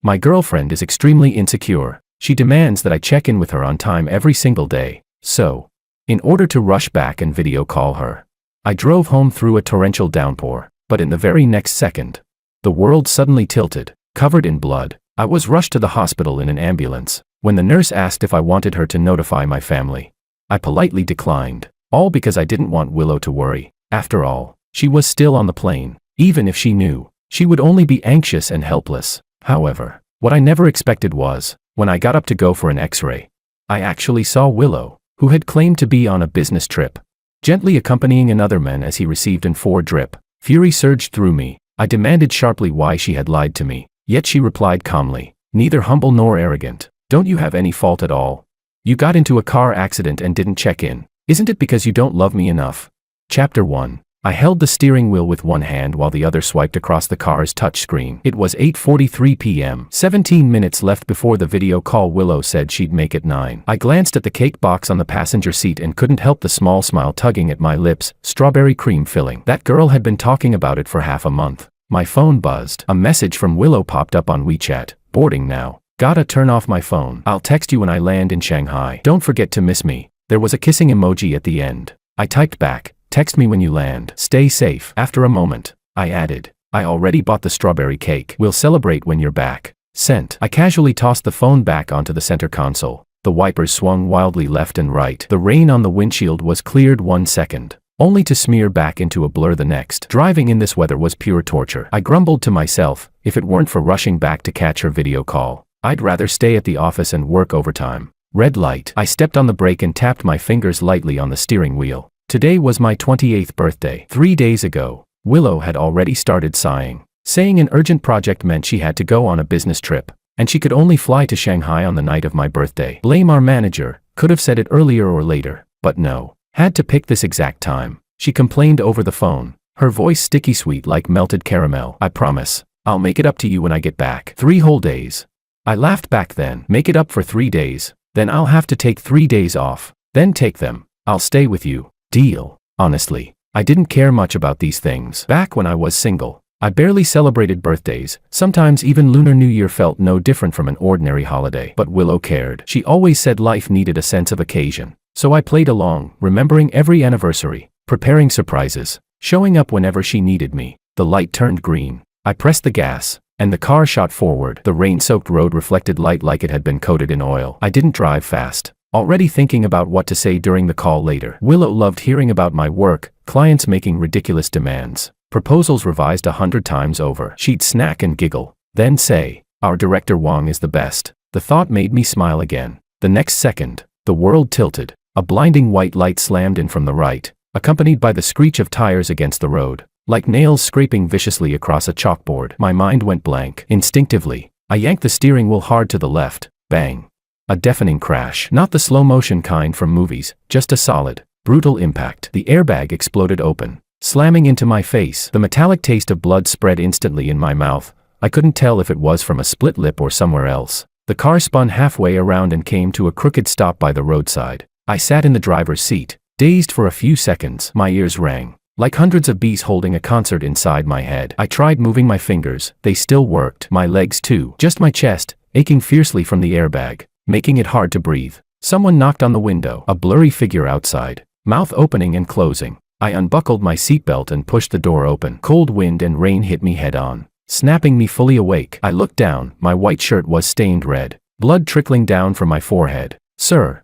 My girlfriend is extremely insecure. She demands that I check in with her on time every single day. So, in order to rush back and video call her, I drove home through a torrential downpour, but in the very next second, the world suddenly tilted, covered in blood. I was rushed to the hospital in an ambulance. When the nurse asked if I wanted her to notify my family, I politely declined, all because I didn't want Willow to worry. After all, she was still on the plane. Even if she knew, she would only be anxious and helpless. However, what I never expected was, when I got up to go for an X-ray, I actually saw Willow, who had claimed to be on a business trip, gently accompanying another man as he received an 4 drip. Fury surged through me. I demanded sharply why she had lied to me, yet she replied calmly, neither humble nor arrogant. Don't you have any fault at all? You got into a car accident and didn't check in. Isn't it because you don't love me enough? Chapter 1. I held the steering wheel with one hand while the other swiped across the car's touchscreen. It was 8:43 p.m. 17 minutes left before the video call. Willow said she'd make it 9. I glanced at the cake box on the passenger seat and couldn't help the small smile tugging at my lips. Strawberry cream filling. That girl had been talking about it for half a month. My phone buzzed. A message from Willow popped up on WeChat. Boarding now. Gotta turn off my phone. I'll text you when I land in Shanghai. Don't forget to miss me. There was a kissing emoji at the end. I typed back, text me when you land. Stay safe. After a moment, I added, I already bought the strawberry cake. We'll celebrate when you're back. Sent. I casually tossed the phone back onto the center console. The wipers swung wildly left and right. The rain on the windshield was cleared 1 second, only to smear back into a blur the next. Driving in this weather was pure torture. I grumbled to myself, if it weren't for rushing back to catch her video call, I'd rather stay at the office and work overtime. Red light. I stepped on the brake and tapped my fingers lightly on the steering wheel. Today was my 28th birthday. 3 days ago, Willow had already started sighing, saying an urgent project meant she had to go on a business trip, and she could only fly to Shanghai on the night of my birthday. Blame our manager. Could have said it earlier or later, but no. Had to pick this exact time. She complained over the phone, her voice sticky sweet like melted caramel. I promise, I'll make it up to you when I get back. 3 whole days. I laughed back then. Make it up for 3 days. Then I'll have to take 3 days off. Then take them. I'll stay with you. Deal. Honestly, I didn't care much about these things. Back when I was single, I barely celebrated birthdays. Sometimes even Lunar New Year felt no different from an ordinary holiday. But Willow cared. She always said life needed a sense of occasion. So I played along, remembering every anniversary, preparing surprises, showing up whenever she needed me. The light turned green. I pressed the gas, and the car shot forward. The rain-soaked road reflected light like it had been coated in oil. I didn't drive fast, already thinking about what to say during the call later. Willow loved hearing about my work, clients making ridiculous demands, proposals revised 100 times over. She'd snack and giggle, then say, our director Wang is the best. The thought made me smile again. The next second, the world tilted. A blinding white light slammed in from the right, accompanied by the screech of tires against the road, like nails scraping viciously across a chalkboard. My mind went blank. Instinctively, I yanked the steering wheel hard to the left. Bang. A deafening crash. Not the slow-motion kind from movies, just a solid, brutal impact. The airbag exploded open, slamming into my face. The metallic taste of blood spread instantly in my mouth. I couldn't tell if it was from a split lip or somewhere else. The car spun halfway around and came to a crooked stop by the roadside. I sat in the driver's seat, dazed for a few seconds. My ears rang, like hundreds of bees holding a concert inside my head. I tried moving my fingers. They still worked. My legs too. Just my chest, aching fiercely from the airbag, making it hard to breathe. Someone knocked on the window. A blurry figure outside, mouth opening and closing. I unbuckled my seatbelt and pushed the door open. Cold wind and rain hit me head on, snapping me fully awake. I looked down. My white shirt was stained red, blood trickling down from my forehead. Sir,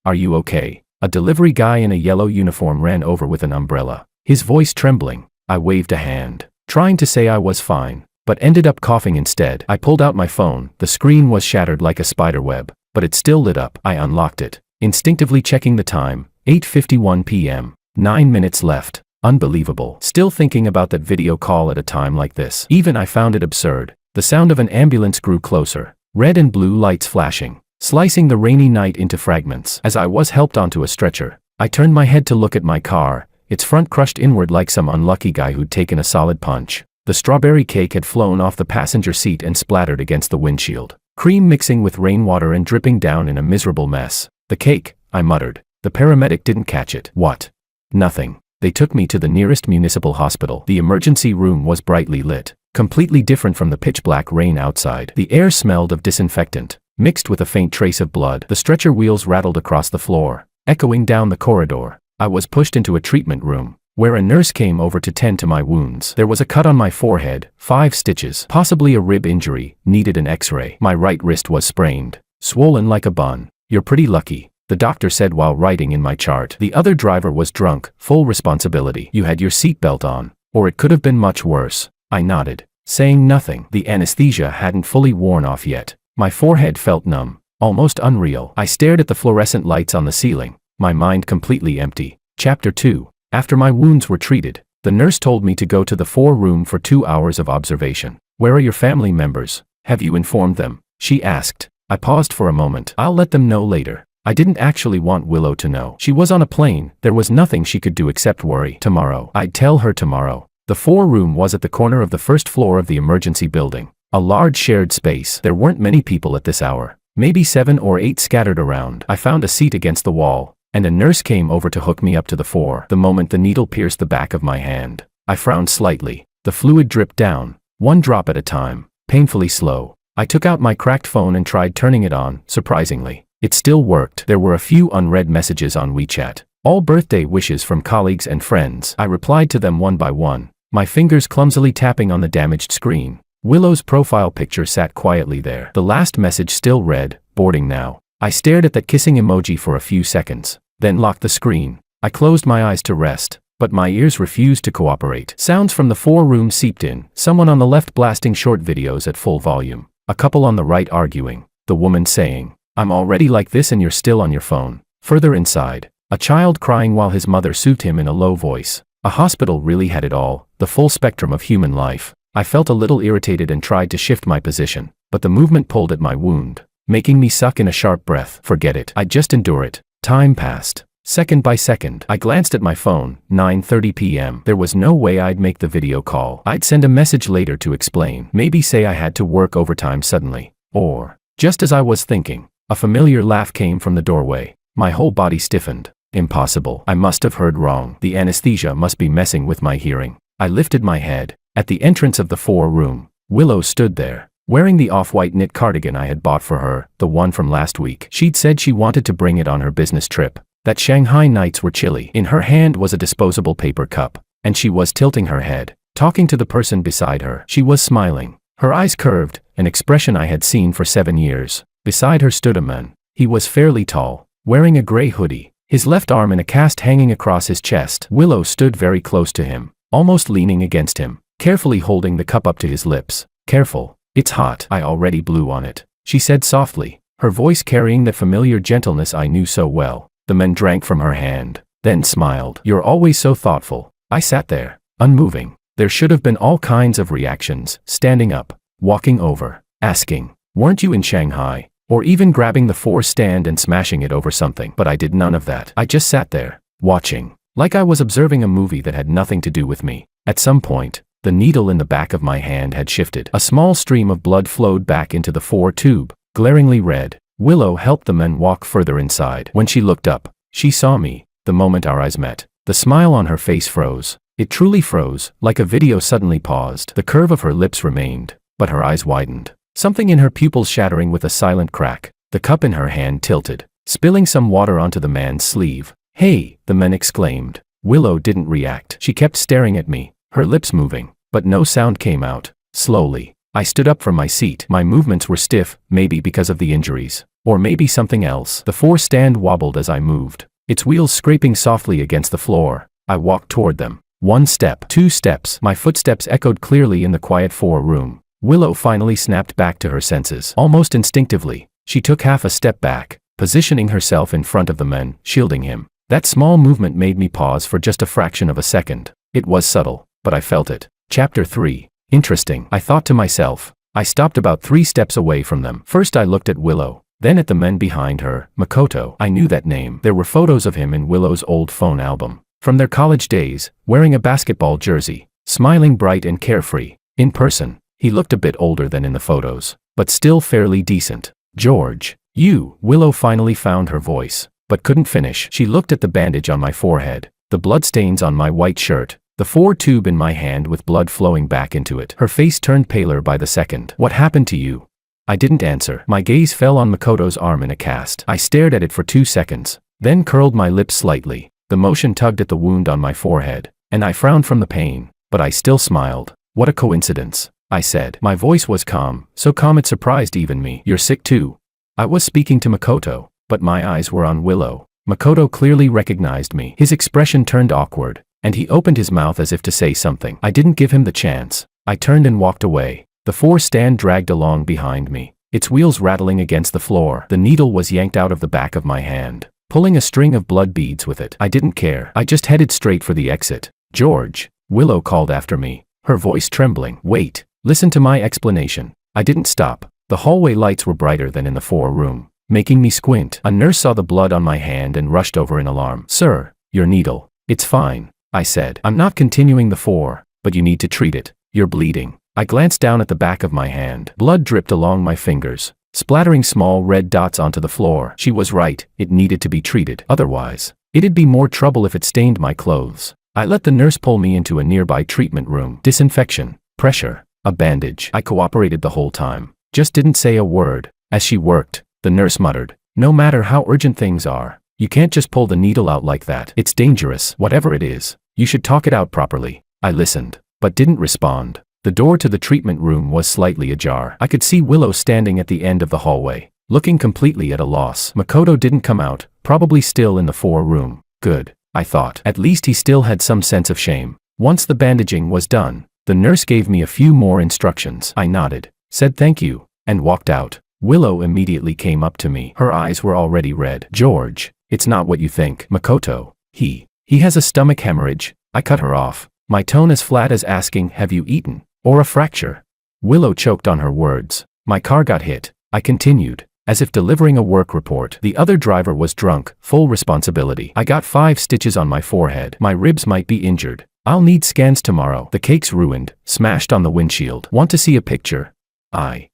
are you okay? A delivery guy in a yellow uniform ran over with an umbrella, his voice trembling. I waved a hand, trying to say I was fine, but ended up coughing instead. I pulled out my phone. The screen was shattered like a spider web, but it still lit up. I unlocked it, instinctively checking the time. 8:51 p.m. 9 minutes left. Unbelievable. Still thinking about that video call at a time like this. Even I found it absurd. The sound of an ambulance grew closer, red and blue lights flashing, slicing the rainy night into fragments. As I was helped onto a stretcher, I turned my head to look at my car, its front crushed inward like some unlucky guy who'd taken a solid punch. The strawberry cake had flown off the passenger seat and splattered against the windshield, cream mixing with rainwater and dripping down in a miserable mess. The cake, I muttered. The paramedic didn't catch it. What? Nothing. They took me to the nearest municipal hospital. The emergency room was brightly lit. completely different from the pitch-black rain outside. The air smelled of disinfectant, mixed with a faint trace of blood. The stretcher wheels rattled across the floor, echoing down the corridor. I was pushed into a treatment room, where a nurse came over to tend to my wounds. There was a cut on my forehead, 5 stitches, possibly a rib injury, needed an x-ray. My right wrist was sprained, swollen like a bun. You're pretty lucky, the doctor said while writing in my chart. The other driver was drunk, full responsibility. You had your seatbelt on, or it could have been much worse. I nodded, saying nothing. The anesthesia hadn't fully worn off yet. My forehead felt numb, almost unreal. I stared at the fluorescent lights on the ceiling, my mind completely empty. Chapter 2. After my wounds were treated, the nurse told me to go to the 4-room for 2 hours of observation. Where are your family members? Have you informed them? She asked. I paused for a moment. I'll let them know later. I didn't actually want Willow to know. She was on a plane. There was nothing she could do except worry. Tomorrow. I'd tell her tomorrow. The 4-room was at the corner of the first floor of the emergency building. A large shared space. There weren't many people at this hour. Maybe 7 or 8 scattered around. I found a seat against the wall, and a nurse came over to hook me up to the 4. The moment the needle pierced the back of my hand, I frowned slightly. The fluid dripped down, 1 drop at a time, painfully slow. I took out my cracked phone and tried turning it on. Surprisingly, it still worked. There were a few unread messages on WeChat. All birthday wishes from colleagues and friends. I replied to them one by one, my fingers clumsily tapping on the damaged screen. Willow's profile picture sat quietly there. The last message still read, boarding now. I stared at that kissing emoji for a few seconds, then locked the screen. I closed my eyes to rest, but my ears refused to cooperate. Sounds from the 4-room seeped in, someone on the left blasting short videos at full volume, a couple on the right arguing, the woman saying, "I'm already like this and you're still on your phone." Further inside, a child crying while his mother soothed him in a low voice. A hospital really had it all, the full spectrum of human life. I felt a little irritated and tried to shift my position, but the movement pulled at my wound, making me suck in a sharp breath. Forget it. I'd just endure it. Time passed. Second by second, I glanced at my phone, 9:30 p.m. There was no way I'd make the video call. I'd send a message later to explain. Maybe say I had to work overtime suddenly. Or, just as I was thinking, a familiar laugh came from the doorway. My whole body stiffened. Impossible. I must have heard wrong. The anesthesia must be messing with my hearing. I lifted my head. At the entrance of the 4-room, Willow stood there, wearing the off-white knit cardigan I had bought for her, the one from last week. She'd said she wanted to bring it on her business trip. That Shanghai nights were chilly. In her hand was a disposable paper cup, and she was tilting her head, talking to the person beside her. She was smiling, her eyes curved, an expression I had seen for 7 years. Beside her stood a man. He was fairly tall, wearing a gray hoodie, his left arm in a cast hanging across his chest. Willow stood very close to him, almost leaning against him, carefully holding the cup up to his lips. "Careful, it's hot." "I already blew on it," she said softly, her voice carrying the familiar gentleness I knew so well. The man drank from her hand, then smiled. "You're always so thoughtful." I sat there, unmoving. There should have been all kinds of reactions, standing up, walking over, asking, "Weren't you in Shanghai?" Or even grabbing the 4 stand and smashing it over something. But I did none of that. I just sat there, watching, like I was observing a movie that had nothing to do with me. At some point, the needle in the back of my hand had shifted. A small stream of blood flowed back into the 4 tube, glaringly red. Willow helped the man walk further inside. When she looked up, she saw me. The moment our eyes met, the smile on her face froze. It truly froze, like a video suddenly paused. The curve of her lips remained, but her eyes widened, something in her pupils shattering with a silent crack. The cup in her hand tilted, spilling some water onto the man's sleeve. "Hey!" the man exclaimed. Willow didn't react. She kept staring at me, her lips moving, but no sound came out. Slowly, I stood up from my seat. My movements were stiff, maybe because of the injuries, or maybe something else. The 4 stand wobbled as I moved, its wheels scraping softly against the floor. I walked toward them. 1 step, 2 steps. My footsteps echoed clearly in the quiet 4-room. Willow finally snapped back to her senses. Almost instinctively, she took half a step back, positioning herself in front of the man, shielding him. That small movement made me pause for just a fraction of a second. It was subtle, but I felt it. Chapter 3. Interesting, I thought to myself. I stopped about 3 steps away from them. First I looked at Willow, then at the men behind her. Makoto. I knew that name. There were photos of him in Willow's old phone album, from their college days, wearing a basketball jersey, smiling bright and carefree. In person, he looked a bit older than in the photos, but still fairly decent. "George, you." Willow finally found her voice, but couldn't finish. She looked at the bandage on my forehead, the bloodstains on my white shirt, the 4 tube in my hand with blood flowing back into it. Her face turned paler by the second. What happened to you? I didn't answer. My gaze fell on Makoto's arm in a cast. I stared at it for 2 seconds, then curled my lips slightly. The motion tugged at the wound on my forehead, and I frowned from the pain, but I still smiled. What a coincidence, I said. My voice was calm, so calm it surprised even me. You're sick too? I was speaking to Makoto, but my eyes were on Willow. Makoto clearly recognized me. His expression turned awkward, and he opened his mouth as if to say something. I didn't give him the chance. I turned and walked away. The 4 stand dragged along behind me, its wheels rattling against the floor. The needle was yanked out of the back of my hand, pulling a string of blood beads with it. I didn't care. I just headed straight for the exit. George, Willow called after me, her voice trembling. Wait, listen to my explanation. I didn't stop. The hallway lights were brighter than in the 4 room, making me squint. A nurse saw the blood on my hand and rushed over in alarm. Sir, your needle. It's fine, I said. I'm not continuing the 4, but you need to treat it. You're bleeding. I glanced down at the back of my hand. Blood dripped along my fingers, splattering small red dots onto the floor. She was right, it needed to be treated. Otherwise, it'd be more trouble if it stained my clothes. I let the nurse pull me into a nearby treatment room. Disinfection, pressure, a bandage. I cooperated the whole time, just didn't say a word. As she worked, the nurse muttered, no matter how urgent things are, you can't just pull the needle out like that. It's dangerous. Whatever it is, you should talk it out properly. I listened, but didn't respond. The door to the treatment room was slightly ajar. I could see Willow standing at the end of the hallway, looking completely at a loss. Makoto didn't come out, probably still in the 4 room. Good, I thought. At least he still had some sense of shame. Once the bandaging was done, the nurse gave me a few more instructions. I nodded, said thank you, and walked out. Willow immediately came up to me. Her eyes were already red. George, it's not what you think. Makoto, he has a stomach hemorrhage. I cut her off, my tone as flat as asking, have you eaten? Or a fracture? Willow choked on her words. My car got hit, I continued, as if delivering a work report. The other driver was drunk, full responsibility. I got 5 stitches on my forehead. My ribs might be injured. I'll need scans tomorrow. The cake's ruined, smashed on the windshield. Want to see a picture? I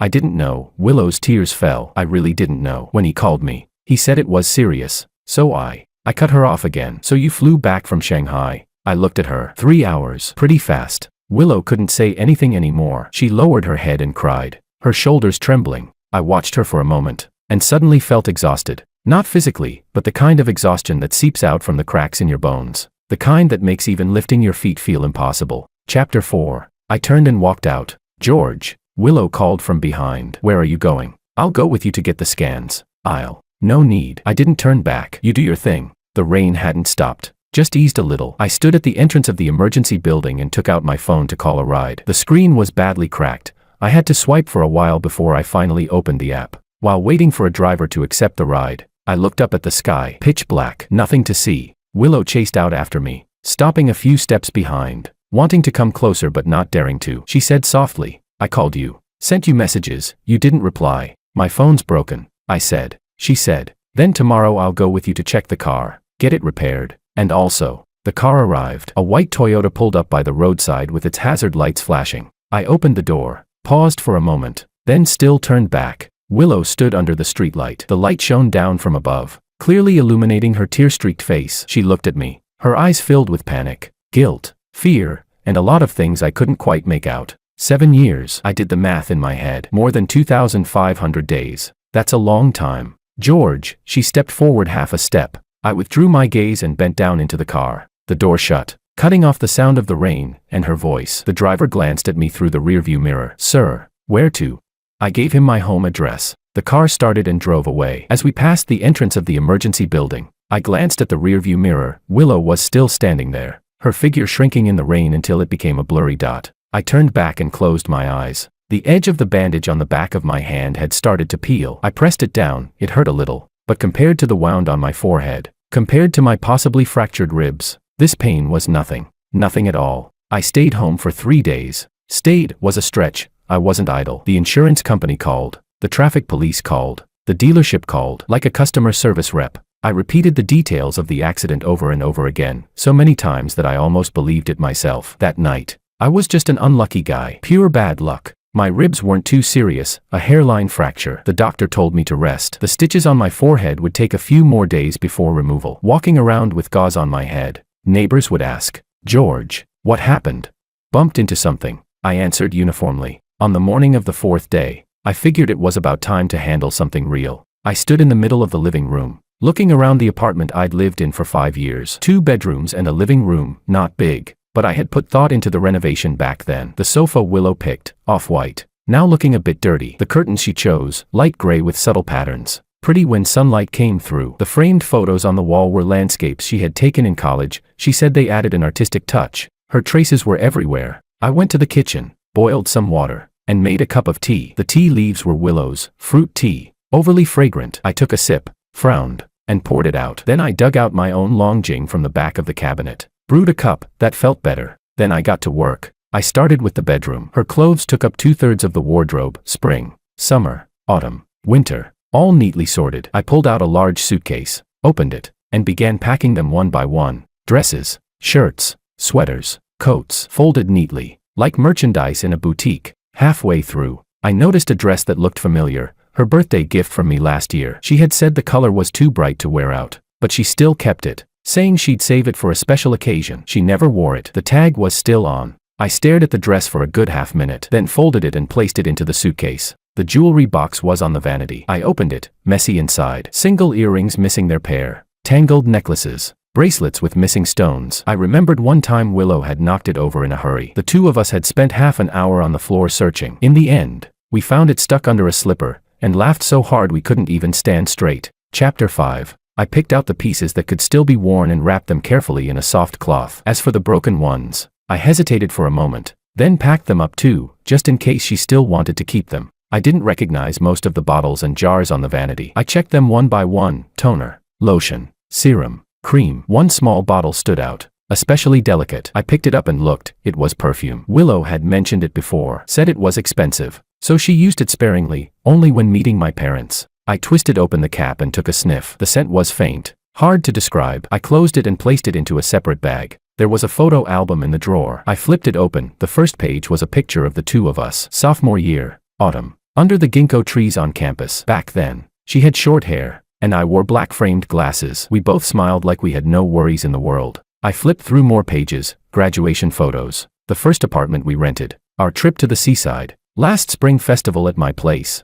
didn't know. Willow's tears fell. I really didn't know. When he called me, he said it was serious. So I cut her off again. So you flew back from Shanghai? I looked at her. 3 hours. Pretty fast. Willow couldn't say anything anymore. She lowered her head and cried, her shoulders trembling. I watched her for a moment, and suddenly felt exhausted. Not physically, but the kind of exhaustion that seeps out from the cracks in your bones. The kind that makes even lifting your feet feel impossible. Chapter 4. I turned and walked out. George, Willow called from behind. Where are you going? I'll go with you to get the scans. No need. I didn't turn back. You do your thing. The rain hadn't stopped, just eased a little. I stood at the entrance of the emergency building and took out my phone to call a ride. The screen was badly cracked. I had to swipe for a while before I finally opened the app. While waiting for a driver to accept the ride, I looked up at the sky. Pitch black. Nothing to see. Willow chased out after me, stopping a few steps behind, wanting to come closer but not daring to. She said softly, I called you, sent you messages, you didn't reply. My phone's broken, I said. She said, then tomorrow I'll go with you to check the car, get it repaired. And also, the car arrived. A white Toyota pulled up by the roadside with its hazard lights flashing. I opened the door, paused for a moment, then still turned back. Willow stood under the streetlight. The light shone down from above, clearly illuminating her tear-streaked face. She looked at me, her eyes filled with panic, guilt, fear, and a lot of things I couldn't quite make out. 7 years. I did the math in my head. More than 2,500 days. That's a long time. George, she stepped forward half a step. I withdrew my gaze and bent down into the car. The door shut, cutting off the sound of the rain and her voice. The driver glanced at me through the rearview mirror. Sir, where to? I gave him my home address. The car started and drove away. As we passed the entrance of the emergency building, I glanced at the rearview mirror. Willow was still standing there, her figure shrinking in the rain until it became a blurry dot. I turned back and closed my eyes. The edge of the bandage on the back of my hand had started to peel. I pressed it down. It hurt a little, but compared to the wound on my forehead, compared to my possibly fractured ribs, this pain was nothing. Nothing at all. I stayed home for 3 days. Stayed was a stretch. I wasn't idle. The insurance company called. The traffic police called. The dealership called. Like a customer service rep, I repeated the details of the accident over and over again, so many times that I almost believed it myself. That night, I was just an unlucky guy. Pure bad luck. My ribs weren't too serious, a hairline fracture. The doctor told me to rest. The stitches on my forehead would take a few more days before removal. Walking around with gauze on my head, neighbors would ask, George, what happened? Bumped into something, I answered uniformly. On the morning of the fourth day, I figured it was about time to handle something real. I stood in the middle of the living room, looking around the apartment I'd lived in for 5 years. 2 bedrooms and a living room, not big, but I had put thought into the renovation back then. The sofa Willow picked, off-white, now looking a bit dirty. The curtains she chose, light gray with subtle patterns, pretty when sunlight came through. The framed photos on the wall were landscapes she had taken in college. She said they added an artistic touch. Her traces were everywhere. I went to the kitchen, boiled some water, and made a cup of tea. The tea leaves were Willow's fruit tea, overly fragrant. I took a sip, frowned, and poured it out. Then I dug out my own long jing from the back of the cabinet, brewed a cup. That felt better. Then I got to work. I started with the bedroom. Her clothes took up 2/3 of the wardrobe, spring, summer, autumn, winter, all neatly sorted. I pulled out a large suitcase, opened it, and began packing them one by one. Dresses, shirts, sweaters, coats, folded neatly, like merchandise in a boutique. Halfway through, I noticed a dress that looked familiar, her birthday gift from me last year. She had said the color was too bright to wear out, but she still kept it, saying she'd save it for a special occasion. She never wore it. The tag was still on. I stared at the dress for a good half-minute, then folded it and placed it into the suitcase. The jewelry box was on the vanity. I opened it, messy inside. Single earrings missing their pair, tangled necklaces, bracelets with missing stones. I remembered one time Willow had knocked it over in a hurry. The two of us had spent half an hour on the floor searching. In the end, we found it stuck under a slipper, and laughed so hard we couldn't even stand straight. Chapter 5. I picked out the pieces that could still be worn and wrapped them carefully in a soft cloth. As for the broken ones, I hesitated for a moment, then packed them up too, just in case she still wanted to keep them. I didn't recognize most of the bottles and jars on the vanity. I checked them one by one: toner, lotion, serum, cream. One small bottle stood out, especially delicate. I picked it up and looked. It was perfume. Willow had mentioned it before, said it was expensive, so she used it sparingly, only when meeting my parents. I twisted open the cap and took a sniff. The scent was faint, hard to describe. I closed it and placed it into a separate bag. There was a photo album in the drawer. I flipped it open. The first page was a picture of the two of us. Sophomore year, autumn, under the ginkgo trees on campus. Back then, she had short hair, and I wore black framed glasses. We both smiled like we had no worries in the world. I flipped through more pages. Graduation photos, the first apartment we rented, our trip to the seaside, last spring festival at my place.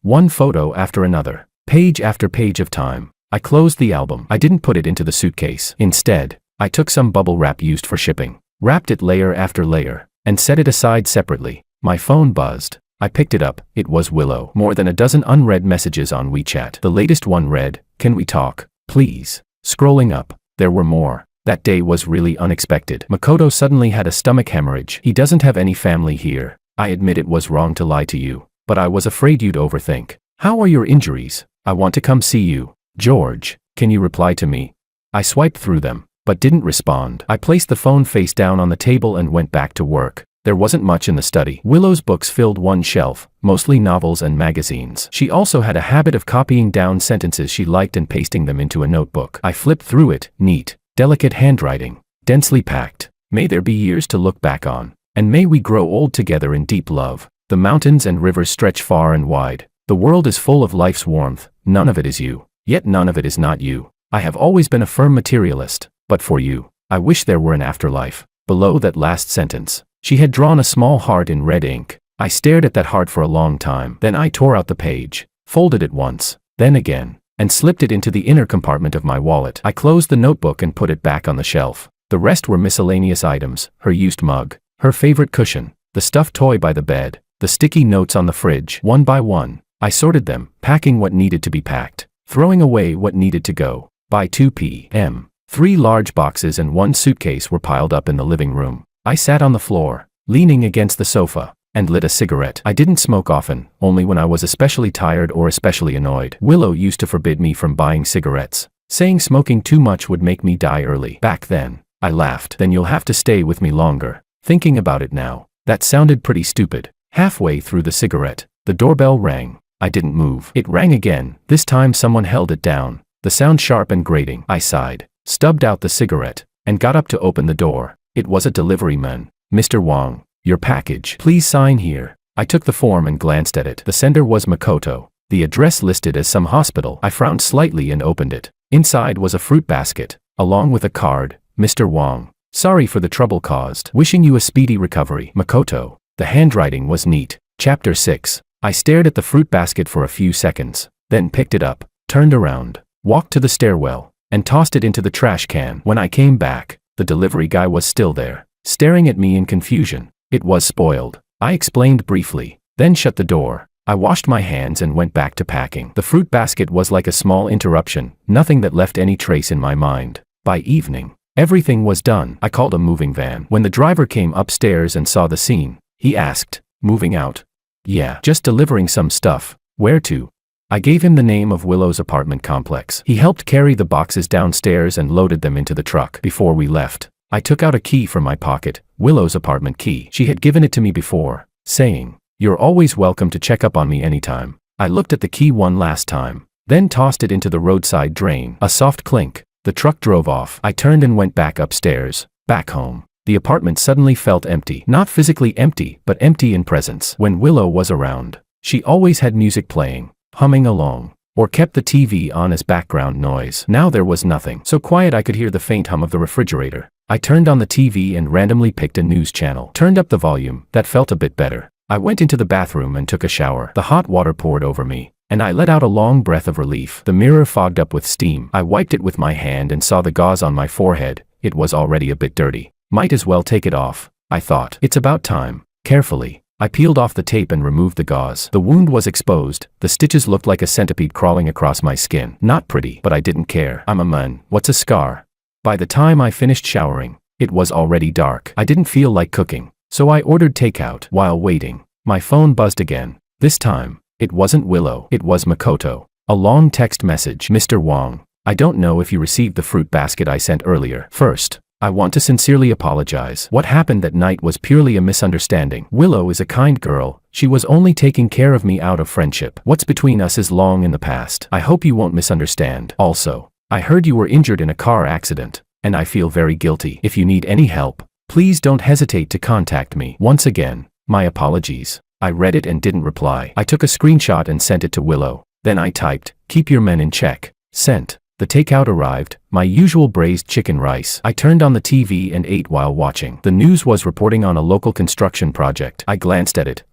One photo after another, page after page of time. I closed the album. I didn't put it into the suitcase. Instead, I took some bubble wrap used for shipping, wrapped it layer after layer, and set it aside separately. My phone buzzed. I picked it up. It was Willow. More than a dozen unread messages on WeChat. The latest one read, "Can we talk, please?" Scrolling up, there were more. That day was really unexpected. Makoto suddenly had a stomach hemorrhage. He doesn't have any family here. I admit it was wrong to lie to you, but I was afraid you'd overthink. How are your injuries? I want to come see you. George, can you reply to me? I swiped through them, but didn't respond. I placed the phone face down on the table and went back to work. There wasn't much in the study. Willow's books filled one shelf, mostly novels and magazines. She also had a habit of copying down sentences she liked and pasting them into a notebook. I flipped through it. Neat, delicate handwriting, densely packed. May there be years to look back on, and may we grow old together in deep love. The mountains and rivers stretch far and wide. The world is full of life's warmth. None of it is you, yet none of it is not you. I have always been a firm materialist, but for you, I wish there were an afterlife. Below that last sentence, she had drawn a small heart in red ink. I stared at that heart for a long time. Then I tore out the page, folded it once, then again, and slipped it into the inner compartment of my wallet. I closed the notebook and put it back on the shelf. The rest were miscellaneous items: her used mug, her favorite cushion, the stuffed toy by the bed, the sticky notes on the fridge. One by one, I sorted them, packing what needed to be packed, throwing away what needed to go. By 2 p.m., 3 large boxes and 1 suitcase were piled up in the living room. I sat on the floor, leaning against the sofa, and lit a cigarette. I didn't smoke often, only when I was especially tired or especially annoyed. Willow used to forbid me from buying cigarettes, saying smoking too much would make me die early. Back then, I laughed. Then you'll have to stay with me longer. Thinking about it now, that sounded pretty stupid. Halfway through the cigarette, the doorbell rang. I didn't move. It rang again. This time someone held it down, the sound sharp and grating. I sighed, stubbed out the cigarette, and got up to open the door. It was a delivery man. "Mr. Wong, your package. Please sign here." I took the form and glanced at it. The sender was Makoto. The address listed as some hospital. I frowned slightly and opened it. Inside was a fruit basket, along with a card. "Mr. Wong, Sorry for the trouble caused. Wishing you a speedy recovery, Makoto. The handwriting was neat. Chapter 6. I stared at the fruit basket for a few seconds, then picked it up, turned around, walked to the stairwell, and tossed it into the trash can. When I came back, the delivery guy was still there, staring at me in confusion. It was spoiled, I explained briefly, then shut the door. I washed my hands and went back to packing. The fruit basket was like a small interruption, nothing that left any trace in my mind. By evening, everything was done. I called a moving van. When the driver came upstairs and saw the scene, he asked, "Moving out?" "Yeah, just delivering some stuff." "Where to?" I gave him the name of Willow's apartment complex. He helped carry the boxes downstairs and loaded them into the truck. Before we left, I took out a key from my pocket, Willow's apartment key. She had given it to me before, saying, "You're always welcome to check up on me anytime." I looked at the key one last time, then tossed it into the roadside drain. A soft clink. The truck drove off. I turned and went back upstairs, back home. The apartment suddenly felt empty. Not physically empty, but empty in presence. When Willow was around, she always had music playing, humming along, or kept the TV on as background noise. Now there was nothing. So quiet I could hear the faint hum of the refrigerator. I turned on the TV and randomly picked a news channel. Turned up the volume. That felt a bit better. I went into the bathroom and took a shower. The hot water poured over me, and I let out a long breath of relief. The mirror fogged up with steam. I wiped it with my hand and saw the gauze on my forehead. It was already a bit dirty. Might as well take it off, I thought. It's about time. Carefully, I peeled off the tape and removed the gauze. The wound was exposed. The stitches looked like a centipede crawling across my skin. Not pretty, but I didn't care. I'm a man. What's a scar? By the time I finished showering, it was already dark. I didn't feel like cooking, so I ordered takeout. While waiting, my phone buzzed again. This time, it wasn't Willow. It was Makoto. A long text message. "Mr. Wong, I don't know if you received the fruit basket I sent earlier. First, I want to sincerely apologize. What happened that night was purely a misunderstanding. Willow is a kind girl. She was only taking care of me out of friendship. What's between us is long in the past. I hope you won't misunderstand. Also, I heard you were injured in a car accident, and I feel very guilty. If you need any help, please don't hesitate to contact me. Once again, my apologies." I read it and didn't reply. I took a screenshot and sent it to Willow. Then I typed, "Keep your men in check." Sent. The takeout arrived, my usual braised chicken rice. I turned on the TV and ate while watching. The news was reporting on a local construction project. I glanced at it.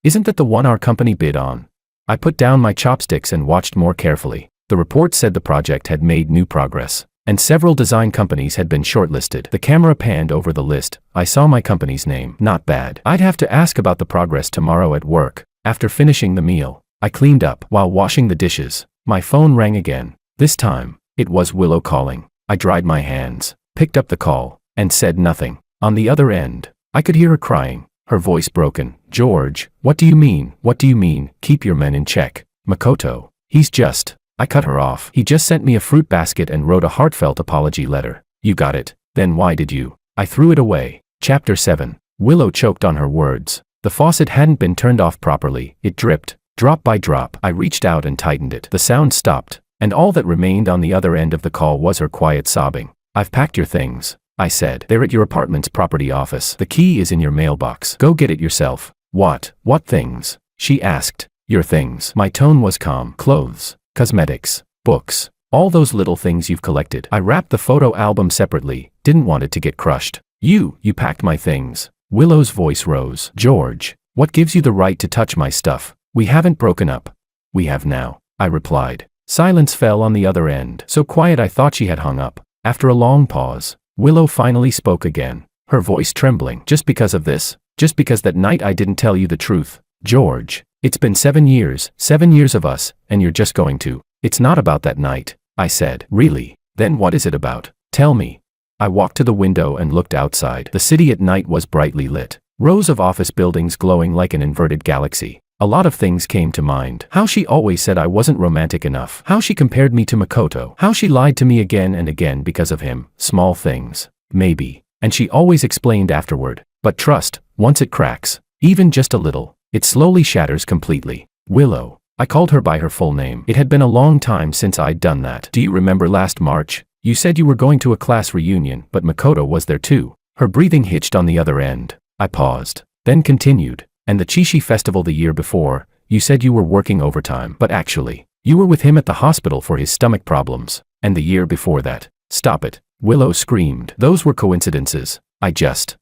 Isn't that the one our company bid on? I put down my chopsticks and watched more carefully. The report said the project had made new progress, and several design companies had been shortlisted. The camera panned over the list. I saw my company's name. Not bad. I'd have to ask about the progress tomorrow at work. After finishing the meal, I cleaned up. While washing the dishes, my phone rang again. This time, it was Willow calling. I dried my hands, picked up the call, and said nothing. On the other end, I could hear her crying, her voice broken. "George, what do you mean? What do you mean? Keep your men in check." "Makoto, he's just..." I cut her off. "He just sent me a fruit basket and wrote a heartfelt apology letter." "You got it. Then why did you?" "I threw it away." Chapter 7. Willow choked on her words. The faucet hadn't been turned off properly. It dripped, drop by drop. I reached out and tightened it. The sound stopped, and all that remained on the other end of the call was her quiet sobbing. "I've packed your things," I said. "They're at your apartment's property office. The key is in your mailbox. Go get it yourself." What things?" she asked. "Your things." My tone was calm. "Clothes, cosmetics, books, all those little things you've collected." I wrapped the photo album separately, didn't want it to get crushed. You packed my things." Willow's voice rose. "George, what gives you the right to touch my stuff? We haven't broken up." "We have now," I replied. Silence fell on the other end, so quiet I thought she had hung up. After a long pause, Willow finally spoke again, her voice trembling. "Just because of this, just because that night I didn't tell you the truth. George, it's been 7 years of us, and you're just going to..." "It's not about that night," I said. "Really? Then what is it about? Tell me." I walked to the window and looked outside. The city at night was brightly lit, rows of office buildings glowing like an inverted galaxy. A lot of things came to mind. How she always said I wasn't romantic enough. How she compared me to Makoto. How she lied to me again and again because of him. Small things, maybe. And she always explained afterward. But trust, once it cracks, even just a little, it slowly shatters completely. "Willow." I called her by her full name. It had been a long time since I'd done that. "Do you remember last March? You said you were going to a class reunion, but Makoto was there too." Her breathing hitched on the other end. I paused, then continued. "And the Chishi festival the year before, you said you were working overtime, but actually, you were with him at the hospital for his stomach problems. And the year before that..." "Stop it. Willow screamed. Those were coincidences. I just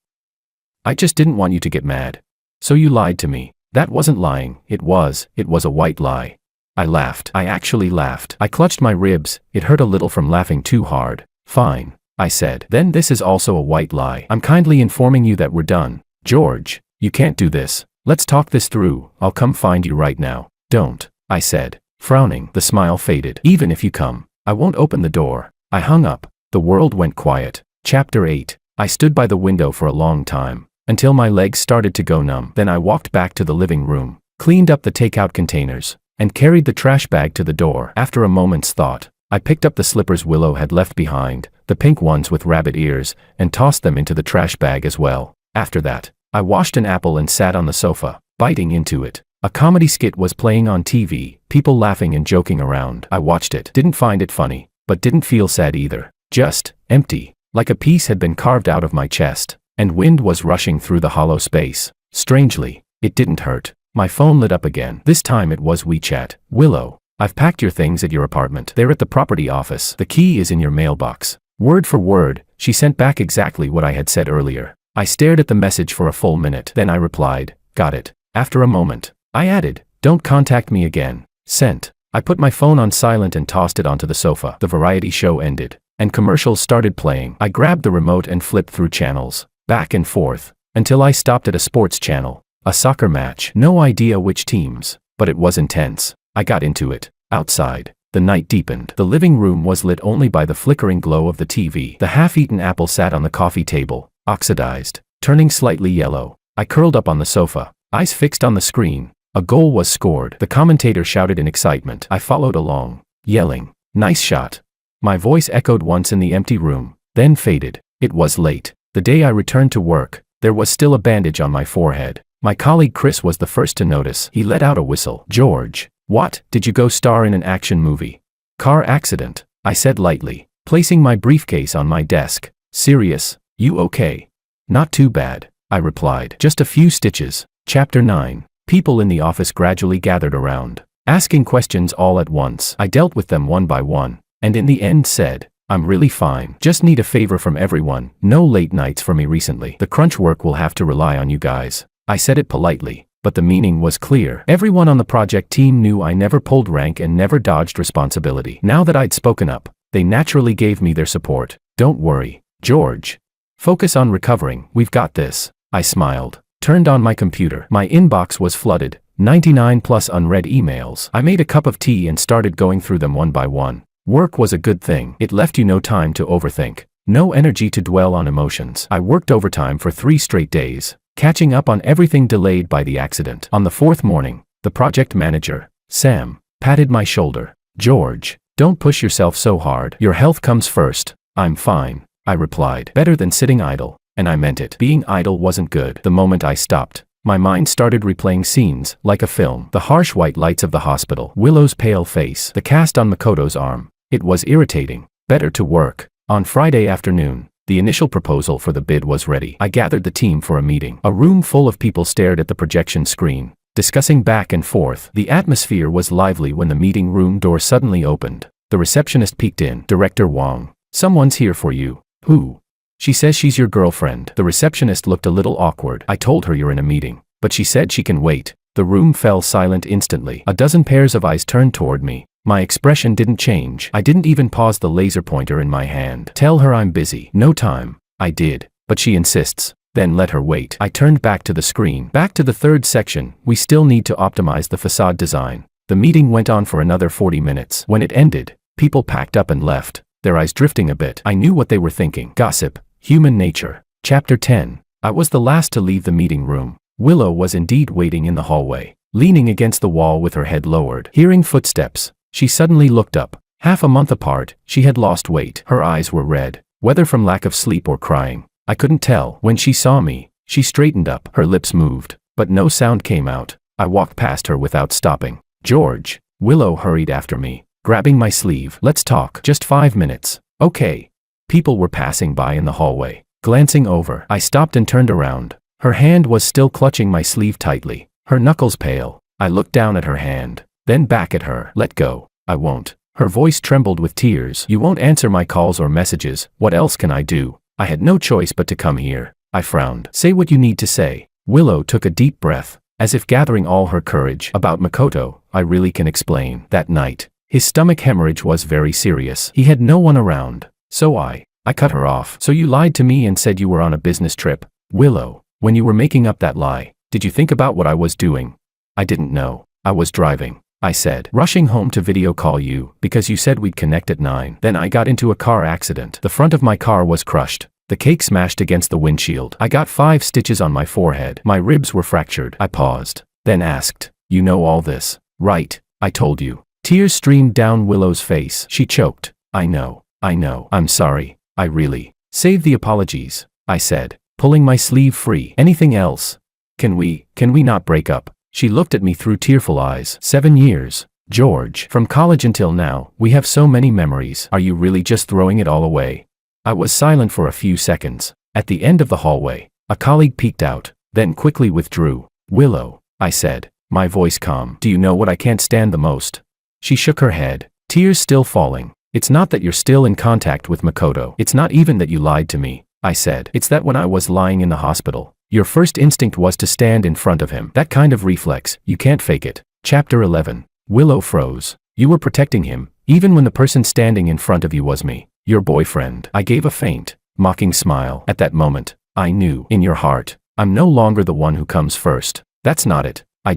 didn't want you to get mad. So you lied to me. That wasn't lying, it was a white lie. I laughed. I actually laughed. I clutched my ribs, it hurt a little from laughing too hard. Fine, I said. Then this is also a white lie. I'm kindly informing you that we're done. George, you can't do this. Let's talk this through. I'll come find you right now. Don't, I said, frowning. The smile faded. Even if you come, I won't open the door. I hung up. The world went quiet. Chapter 8. I stood by the window for a long time, until my legs started to go numb. Then I walked back to the living room, cleaned up the takeout containers, and carried the trash bag to the door. After a moment's thought, I picked up the slippers Willow had left behind, the pink ones with rabbit ears, and tossed them into the trash bag as well. After that, I washed an apple and sat on the sofa, biting into it. A comedy skit was playing on TV, people laughing and joking around. I watched it, didn't find it funny, but didn't feel sad either. Just empty, like a piece had been carved out of my chest, and wind was rushing through the hollow space. Strangely, it didn't hurt. My phone lit up again. This time it was WeChat. Willow, I've packed your things at your apartment. They're at the property office. The key is in your mailbox. Word for word, she sent back exactly what I had said earlier. I stared at the message for a full minute. Then I replied, got it. After a moment, I added, don't contact me again. Sent. I put my phone on silent and tossed it onto the sofa. The variety show ended, and commercials started playing. I grabbed the remote and flipped through channels, back and forth, until I stopped at a sports channel. A soccer match. No idea which teams, but it was intense. I got into it. Outside, the night deepened. The living room was lit only by the flickering glow of the TV. The half-eaten apple sat on the coffee table, oxidized, turning slightly yellow. I curled up on the sofa, eyes fixed on the screen. A goal was scored. The commentator shouted in excitement. I followed along, yelling, nice shot. My voice echoed once in the empty room, then faded. It was late. The day I returned to work, there was still a bandage on my forehead. My colleague Chris was the first to notice. He let out a whistle. George, what? Did you go star in an action movie? Car accident, I said lightly, placing my briefcase on my desk. Serious? You okay? Not too bad, I replied. Just a few stitches. Chapter 9. People in the office gradually gathered around, asking questions all at once. I dealt with them one by one, and in the end said, I'm really fine. Just need a favor from everyone. No late nights for me recently. The crunch work will have to rely on you guys. I said it politely, but the meaning was clear. Everyone on the project team knew I never pulled rank and never dodged responsibility. Now that I'd spoken up, they naturally gave me their support. Don't worry, George. Focus on recovering. We've got this. I smiled, turned on my computer. My inbox was flooded, 99 plus unread emails. I made a cup of tea and started going through them one by one. Work was a good thing. It left you no time to overthink, no energy to dwell on emotions. I worked overtime for 3 straight days, catching up on everything delayed by the accident. On the 4th morning, the project manager, Sam, patted my shoulder. George, don't push yourself so hard. Your health comes first. I'm fine, I replied. Better than sitting idle, and I meant it. Being idle wasn't good. The moment I stopped, my mind started replaying scenes, like a film. The harsh white lights of the hospital, Willow's pale face, the cast on Makoto's arm. It was irritating. Better to work. On Friday afternoon, the initial proposal for the bid was ready. I gathered the team for a meeting. A room full of people stared at the projection screen, discussing back and forth. The atmosphere was lively when the meeting room door suddenly opened. The receptionist peeked in. Director Wong, someone's here for you. Who? She says she's your girlfriend. The receptionist looked a little awkward. I told her you're in a meeting, but she said she can wait. The room fell silent instantly. A dozen pairs of eyes turned toward me. My expression didn't change. I didn't even pause the laser pointer in my hand. Tell her I'm busy. No time. I did, but she insists. Then let her wait. I turned back to the screen. Back to the 3rd section. We still need to optimize the facade design. The meeting went on for another 40 minutes. When it ended, people packed up and left, their eyes drifting a bit. I knew what they were thinking. Gossip. Human nature. Chapter 10. I was the last to leave the meeting room. Willow was indeed waiting in the hallway, leaning against the wall with her head lowered. Hearing footsteps, she suddenly looked up. Half a month apart, she had lost weight. Her eyes were red, whether from lack of sleep or crying, I couldn't tell. When she saw me, she straightened up. Her lips moved, but no sound came out. I walked past her without stopping. George. Willow hurried after me, grabbing my sleeve. Let's talk. Just 5 minutes. Okay. People were passing by in the hallway, glancing over. I stopped and turned around. Her hand was still clutching my sleeve tightly, her knuckles pale. I looked down at her hand, then back at her. Let go. I won't. Her voice trembled with tears. You won't answer my calls or messages, what else can I do? I had no choice but to come here. I frowned. Say what you need to say. Willow took a deep breath, as if gathering all her courage. About Makoto, I really can explain. That night, his stomach hemorrhage was very serious. He had no one around. So I cut her off. So you lied to me and said you were on a business trip. Willow, when you were making up that lie, did you think about what I was doing? I didn't know. I was driving, I said, rushing home to video call you, because you said we'd connect at 9. Then I got into a car accident. The front of my car was crushed. The cake smashed against the windshield. I got 5 stitches on my forehead. My ribs were fractured. I paused, then asked, you know all this, right? I told you. Tears streamed down Willow's face. She choked. I know. I'm sorry. I really. Save the apologies, I said, pulling my sleeve free. Anything else? Can we not break up? She looked at me through tearful eyes. 7 years, George. From college until now, we have so many memories. Are you really just throwing it all away? I was silent for a few seconds. At the end of the hallway, a colleague peeked out, then quickly withdrew. Willow, I said, my voice calm. Do you know what I can't stand the most? She shook her head, tears still falling. It's not that you're still in contact with Makoto. It's not even that you lied to me, I said. It's that when I was lying in the hospital, your first instinct was to stand in front of him. That kind of reflex, you can't fake it. Chapter 11. Willow froze. You were protecting him, even when the person standing in front of you was me. Your boyfriend. I gave a faint, mocking smile. At that moment, I knew, in your heart, I'm no longer the one who comes first. That's not it. I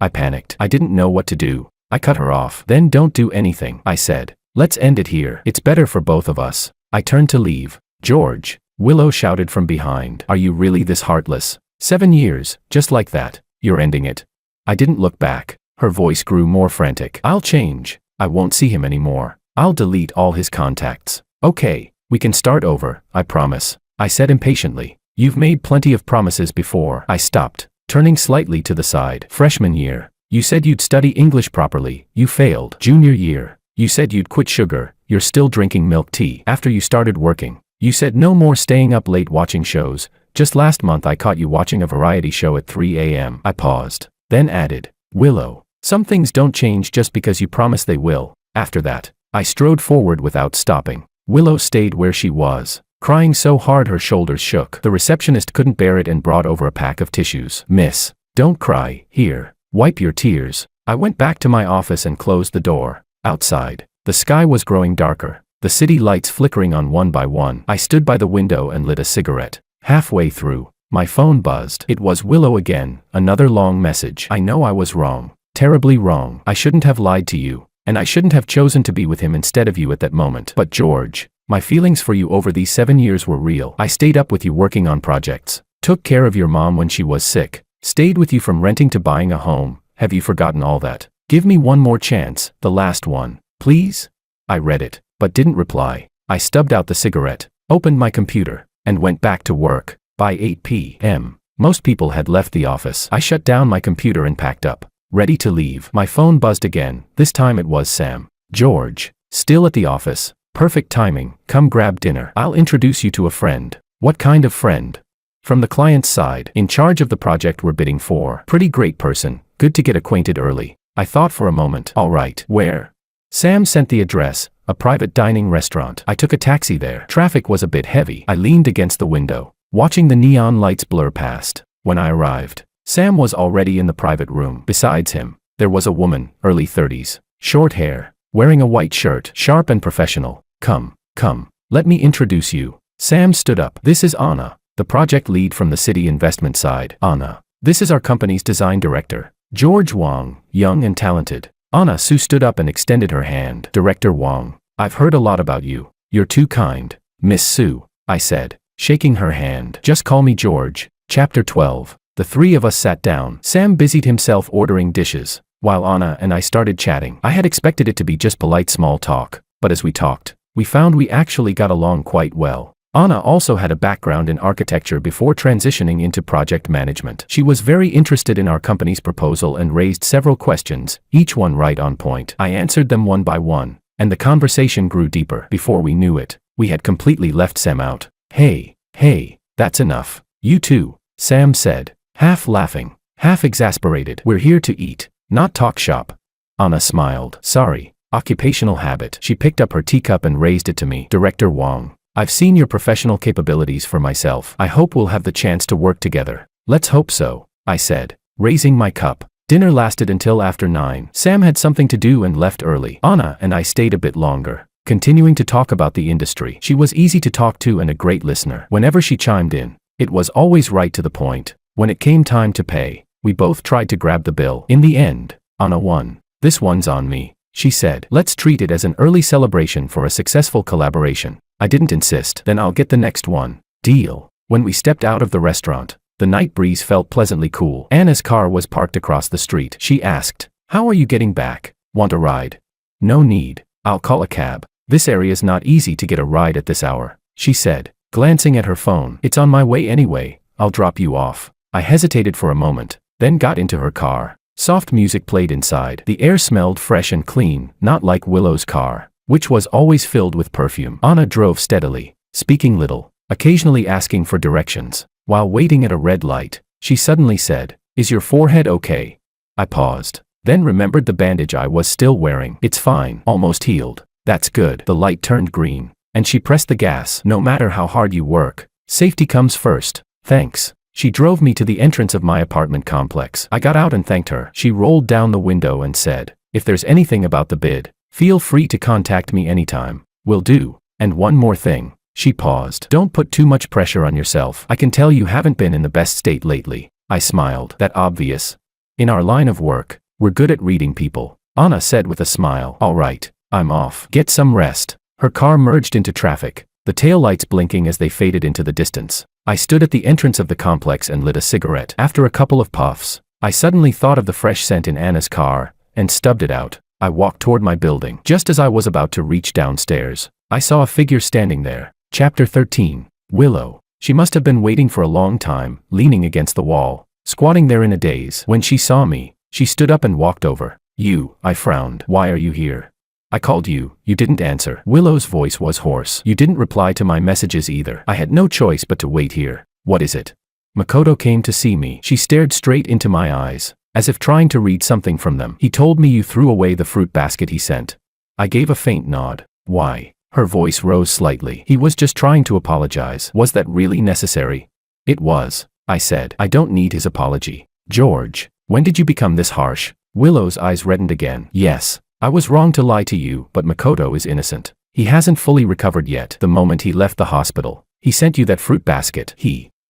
panicked. I didn't know what to do. I cut her off. Then don't do anything, I said. Let's end it here. It's better for both of us. I turned to leave. George, Willow shouted from behind. Are you really this heartless? 7 years, just like that. You're ending it. I didn't look back. Her voice grew more frantic. I'll change. I won't see him anymore. I'll delete all his contacts. Okay, we can start over, I promise, I said impatiently. You've made plenty of promises before. I stopped, turning slightly to the side. Freshman year, you said you'd study English properly. You failed. Junior year, you said you'd quit sugar. You're still drinking milk tea. After you started working, you said no more staying up late watching shows. Just last month I caught you watching a variety show at 3 a.m. I paused, then added, Willow, some things don't change just because you promise they will. After that, I strode forward without stopping. Willow stayed where she was, crying so hard her shoulders shook. The receptionist couldn't bear it and brought over a pack of tissues. Miss, don't cry. Here, wipe your tears. I went back to my office and closed the door. Outside, the sky was growing darker, the city lights flickering on one by one. I stood by the window and lit a cigarette. Halfway through, my phone buzzed. It was Willow again, another long message. I know I was wrong, terribly wrong. I shouldn't have lied to you. And I shouldn't have chosen to be with him instead of you at that moment. But George, my feelings for you over these 7 years were real. I stayed up with you working on projects, took care of your mom when she was sick, stayed with you from renting to buying a home. Have you forgotten all that? Give me one more chance, the last one, please? I read it, but didn't reply. I stubbed out the cigarette, opened my computer, and went back to work. By 8 p.m., most people had left the office. I shut down my computer and packed up, ready to leave. My phone buzzed again. This time it was Sam. George, still at the office. Perfect timing. Come grab dinner. I'll introduce you to a friend. What kind of friend? From the client's side, in charge of the project we're bidding for. Pretty great person. Good to get acquainted early. I thought for a moment. All right. Where? Sam sent the address, a private dining restaurant. I took a taxi there. Traffic was a bit heavy. I leaned against the window, watching the neon lights blur past. When I arrived, Sam was already in the private room. Besides him, there was a woman, early 30s, short hair, wearing a white shirt, sharp and professional. Come, let me introduce you. Sam stood up. This is Anna, the project lead from the city investment side. Anna, this is our company's design director, George Wang, young and talented. Anna Sue stood up and extended her hand. Director Wang, I've heard a lot about you. You're too kind, Miss Sue, I said, shaking her hand. Just call me George. Chapter 12. The three of us sat down. Sam busied himself ordering dishes, while Anna and I started chatting. I had expected it to be just polite small talk, but as we talked, we found we actually got along quite well. Anna also had a background in architecture before transitioning into project management. She was very interested in our company's proposal and raised several questions, each one right on point. I answered them one by one, and the conversation grew deeper. Before we knew it, we had completely left Sam out. Hey, that's enough. You too, Sam said, half laughing, half exasperated. We're here to eat, not talk shop. Anna smiled. Sorry, Occupational habit. She picked up her teacup and raised it to me. Director Wong, I've seen your professional capabilities for myself. I hope we'll have the chance to work together. Let's hope so, I said, raising my cup. Dinner lasted until after 9. Sam had something to do and left early. Anna and I stayed a bit longer, continuing to talk about the industry. She was easy to talk to and a great listener. Whenever she chimed in, it was always right to the point. When it came time to pay, we both tried to grab the bill. In the end, Anna won. This one's on me, she said. Let's treat it as an early celebration for a successful collaboration. I didn't insist. Then I'll get the next one. Deal. When we stepped out of the restaurant, the night breeze felt pleasantly cool. Anna's car was parked across the street. She asked, "How are you getting back? Want a ride?" "No need. I'll call a cab. This area's not easy to get a ride at this hour," she said, glancing at her phone. "It's on my way anyway. I'll drop you off." I hesitated for a moment, then got into her car. Soft music played inside. The air smelled fresh and clean, not like Willow's car, which was always filled with perfume. Anna drove steadily, speaking little, occasionally asking for directions. While waiting at a red light, she suddenly said, "Is your forehead okay?" I paused, then remembered the bandage I was still wearing. "It's fine, almost healed." "That's good." The light turned green, and she pressed the gas. "No matter how hard you work, safety comes first." "Thanks." She drove me to the entrance of my apartment complex. I got out and thanked her. She rolled down the window and said, "If there's anything about the bid, feel free to contact me anytime." "Will do. And one more thing." She paused. "Don't put too much pressure on yourself. I can tell you haven't been in the best state lately." I smiled. "That obvious? In our line of work, we're good at reading people," Anna said with a smile. "All right, I'm off. Get some rest." Her car merged into traffic, the taillights blinking as they faded into the distance. I stood at the entrance of the complex and lit a cigarette. After a couple of puffs, I suddenly thought of the fresh scent in Anna's car, and stubbed it out. I walked toward my building. Just as I was about to reach downstairs, I saw a figure standing there. Chapter 13. Willow. She must have been waiting for a long time, leaning against the wall, squatting there in a daze. When she saw me, she stood up and walked over. "You," I frowned. "Why are you here?" "I called you. You didn't answer." Willow's voice was hoarse. "You didn't reply to my messages either." I had no choice but to wait here. "What is it?" "Makoto came to see me." She stared straight into my eyes, as if trying to read something from them. "He told me you threw away the fruit basket he sent." I gave a faint nod. "Why?" Her voice rose slightly. "He was just trying to apologize." "Was that really necessary?" "It was," I said. "I don't need his apology." "George, when did you become this harsh?" Willow's eyes reddened again. "Yes, I was wrong to lie to you, but Makoto is innocent. He hasn't fully recovered yet. The moment he left the hospital, he sent you that fruit basket."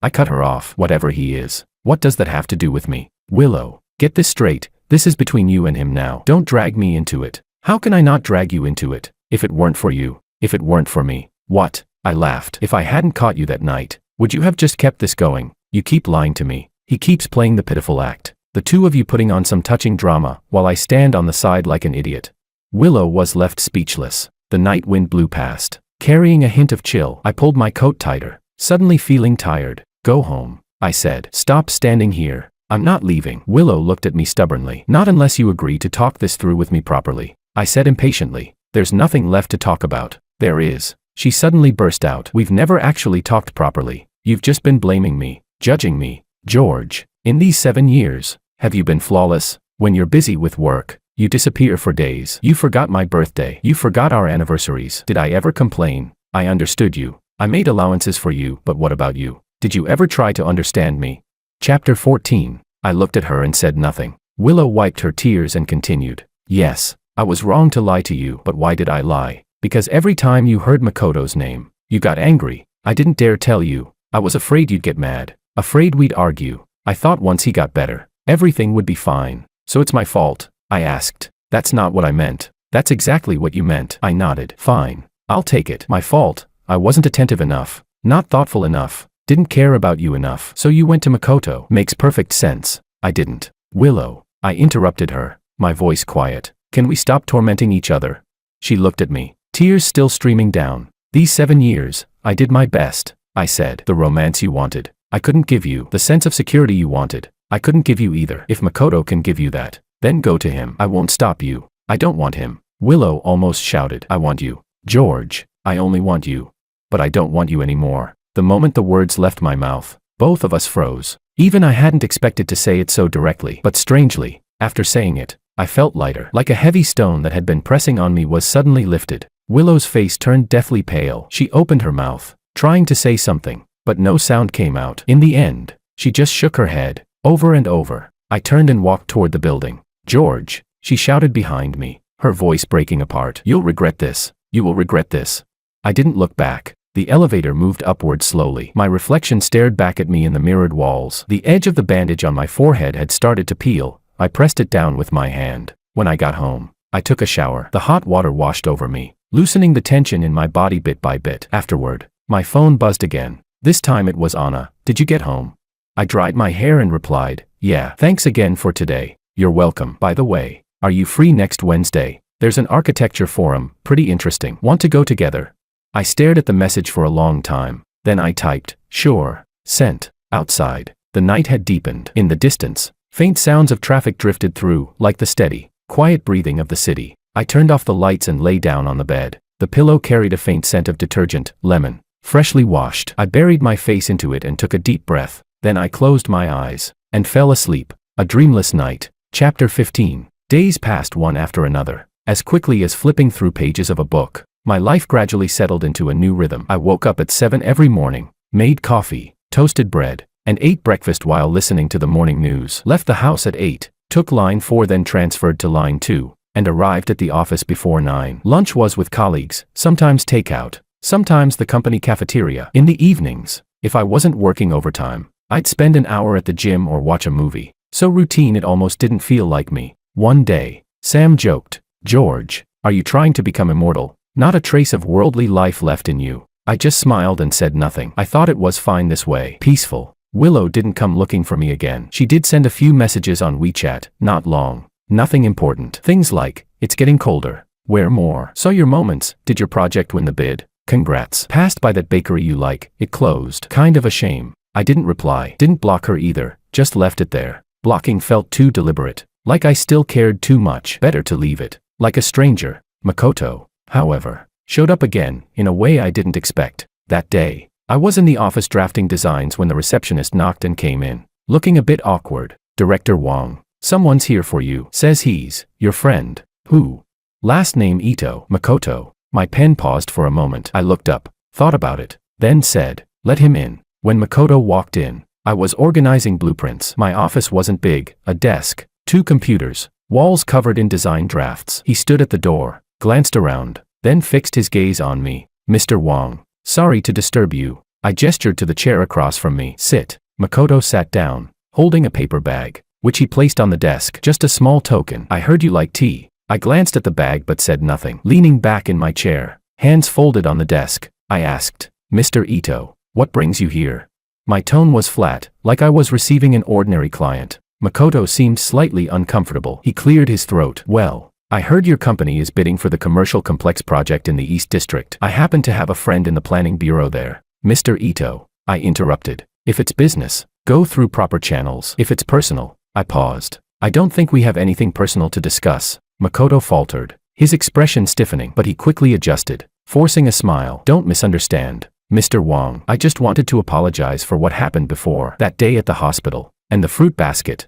I cut her off. "Whatever he is, what does that have to do with me?" "Willow, get this straight. This is between you and him now. Don't drag me into it." "How can I not drag you into it? If it weren't for you, if it weren't for me." "What?" I laughed. "If I hadn't caught you that night, would you have just kept this going? You keep lying to me." He keeps playing the pitiful act. The two of you putting on some touching drama, while I stand on the side like an idiot. Willow was left speechless. The night wind blew past, carrying a hint of chill. I pulled my coat tighter, suddenly feeling tired. "Go home," I said. "Stop standing here." "I'm not leaving." Willow looked at me stubbornly. "Not unless you agree to talk this through with me properly," I said impatiently. "There's nothing left to talk about." "There is." She suddenly burst out. "We've never actually talked properly. You've just been blaming me, judging me. George, in these 7 years, have you been flawless? When you're busy with work, you disappear for days. You forgot my birthday. You forgot our anniversaries. Did I ever complain? I understood you. I made allowances for you, but what about you? Did you ever try to understand me?" Chapter 14. I looked at her and said nothing. Willow wiped her tears and continued. "Yes, I was wrong to lie to you, but why did I lie? Because every time you heard Makoto's name, you got angry. I didn't dare tell you. I was afraid you'd get mad. Afraid we'd argue. I thought once he got better, everything would be fine. So it's my fault?" I asked. "That's not what I meant." "That's exactly what you meant." I nodded. "Fine. I'll take it. My fault. I wasn't attentive enough. Not thoughtful enough. Didn't care about you enough. So you went to Makoto." "Makes perfect sense." "I didn't." "Willow," I interrupted her, my voice quiet. "Can we stop tormenting each other?" She looked at me, tears still streaming down. "These 7 years, I did my best," I said. "The romance you wanted, I couldn't give you. The sense of security you wanted, I couldn't give you either. If Makoto can give you that, then go to him. I won't stop you." "I don't want him." Willow almost shouted. "I want you. George, I only want you. But I don't want you anymore." The moment the words left my mouth, both of us froze. Even I hadn't expected to say it so directly. But strangely, after saying it, I felt lighter, like a heavy stone that had been pressing on me was suddenly lifted. Willow's face turned deathly pale. She opened her mouth, trying to say something, but no sound came out. In the end, she just shook her head, over and over. I turned and walked toward the building. "George," she shouted behind me, her voice breaking apart. "You'll regret this. You will regret this." I didn't look back. The elevator moved upward slowly. My reflection stared back at me in the mirrored walls. The edge of the bandage on my forehead had started to peel. I pressed it down with my hand. When I got home, I took a shower. The hot water washed over me, loosening the tension in my body bit by bit. Afterward, my phone buzzed again. This time it was Anna. "Did you get home?" I dried my hair and replied, "Yeah, thanks again for today." "You're welcome. By the way, are you free next Wednesday? There's an architecture forum, pretty interesting. Want to go together?" I stared at the message for a long time. Then I typed, "Sure." Sent. Outside, the night had deepened. In the distance, faint sounds of traffic drifted through, like the steady, quiet breathing of the city. I turned off the lights and lay down on the bed. The pillow carried a faint scent of detergent, lemon, freshly washed. I buried my face into it and took a deep breath. Then I closed my eyes and fell asleep. A dreamless night. Chapter 15. Days passed one after another, as quickly as flipping through pages of a book. My life gradually settled into a new rhythm. I woke up at 7 every morning, made coffee, toasted bread, and ate breakfast while listening to the morning news. Left the house at 8, took line 4, then transferred to line 2, and arrived at the office before 9. Lunch was with colleagues, sometimes takeout, sometimes the company cafeteria. In the evenings, if I wasn't working overtime, I'd spend an hour at the gym or watch a movie. So routine it almost didn't feel like me. One day, Sam joked, "George, are you trying to become immortal? Not a trace of worldly life left in you." I just smiled and said nothing. I thought it was fine this way. Peaceful. Willow didn't come looking for me again. She did send a few messages on WeChat, not long. Nothing important. Things like, "It's getting colder. Wear more. Saw your moments. Did your project win the bid? Congrats. Passed by that bakery you like. It closed. Kind of a shame." I didn't reply. Didn't block her either. Just left it there. Blocking felt too deliberate. Like I still cared too much. Better to leave it. Like a stranger. Makoto, however, showed up again, in a way I didn't expect. That day, I was in the office drafting designs when the receptionist knocked and came in, looking a bit awkward. "Director Wong, someone's here for you. Says he's your friend." "Who?" "Last name Ito." "Makoto." My pen paused for a moment. I looked up, thought about it, then said, "Let him in." When Makoto walked in, I was organizing blueprints. My office wasn't big, a desk, 2 computers, walls covered in design drafts. He stood at the door, glanced around, then fixed his gaze on me. "Mr. Wong, sorry to disturb you." I gestured to the chair across from me. "Sit." Makoto sat down, holding a paper bag, which he placed on the desk. "Just a small token. I heard you like tea." I glanced at the bag but said nothing. Leaning back in my chair, hands folded on the desk, I asked, "Mr. Ito, what brings you here?" My tone was flat, like I was receiving an ordinary client. Makoto seemed slightly uncomfortable. He cleared his throat. "Well, I heard your company is bidding for the commercial complex project in the East District. I happen to have a friend in the planning bureau there." "Mr. Ito," I interrupted, "if it's business, go through proper channels. If it's personal," I paused. "I don't think we have anything personal to discuss." Makoto faltered, his expression stiffening, but he quickly adjusted, forcing a smile. "Don't misunderstand, Mr. Wong. I just wanted to apologize for what happened before. That day at the hospital, and the fruit basket.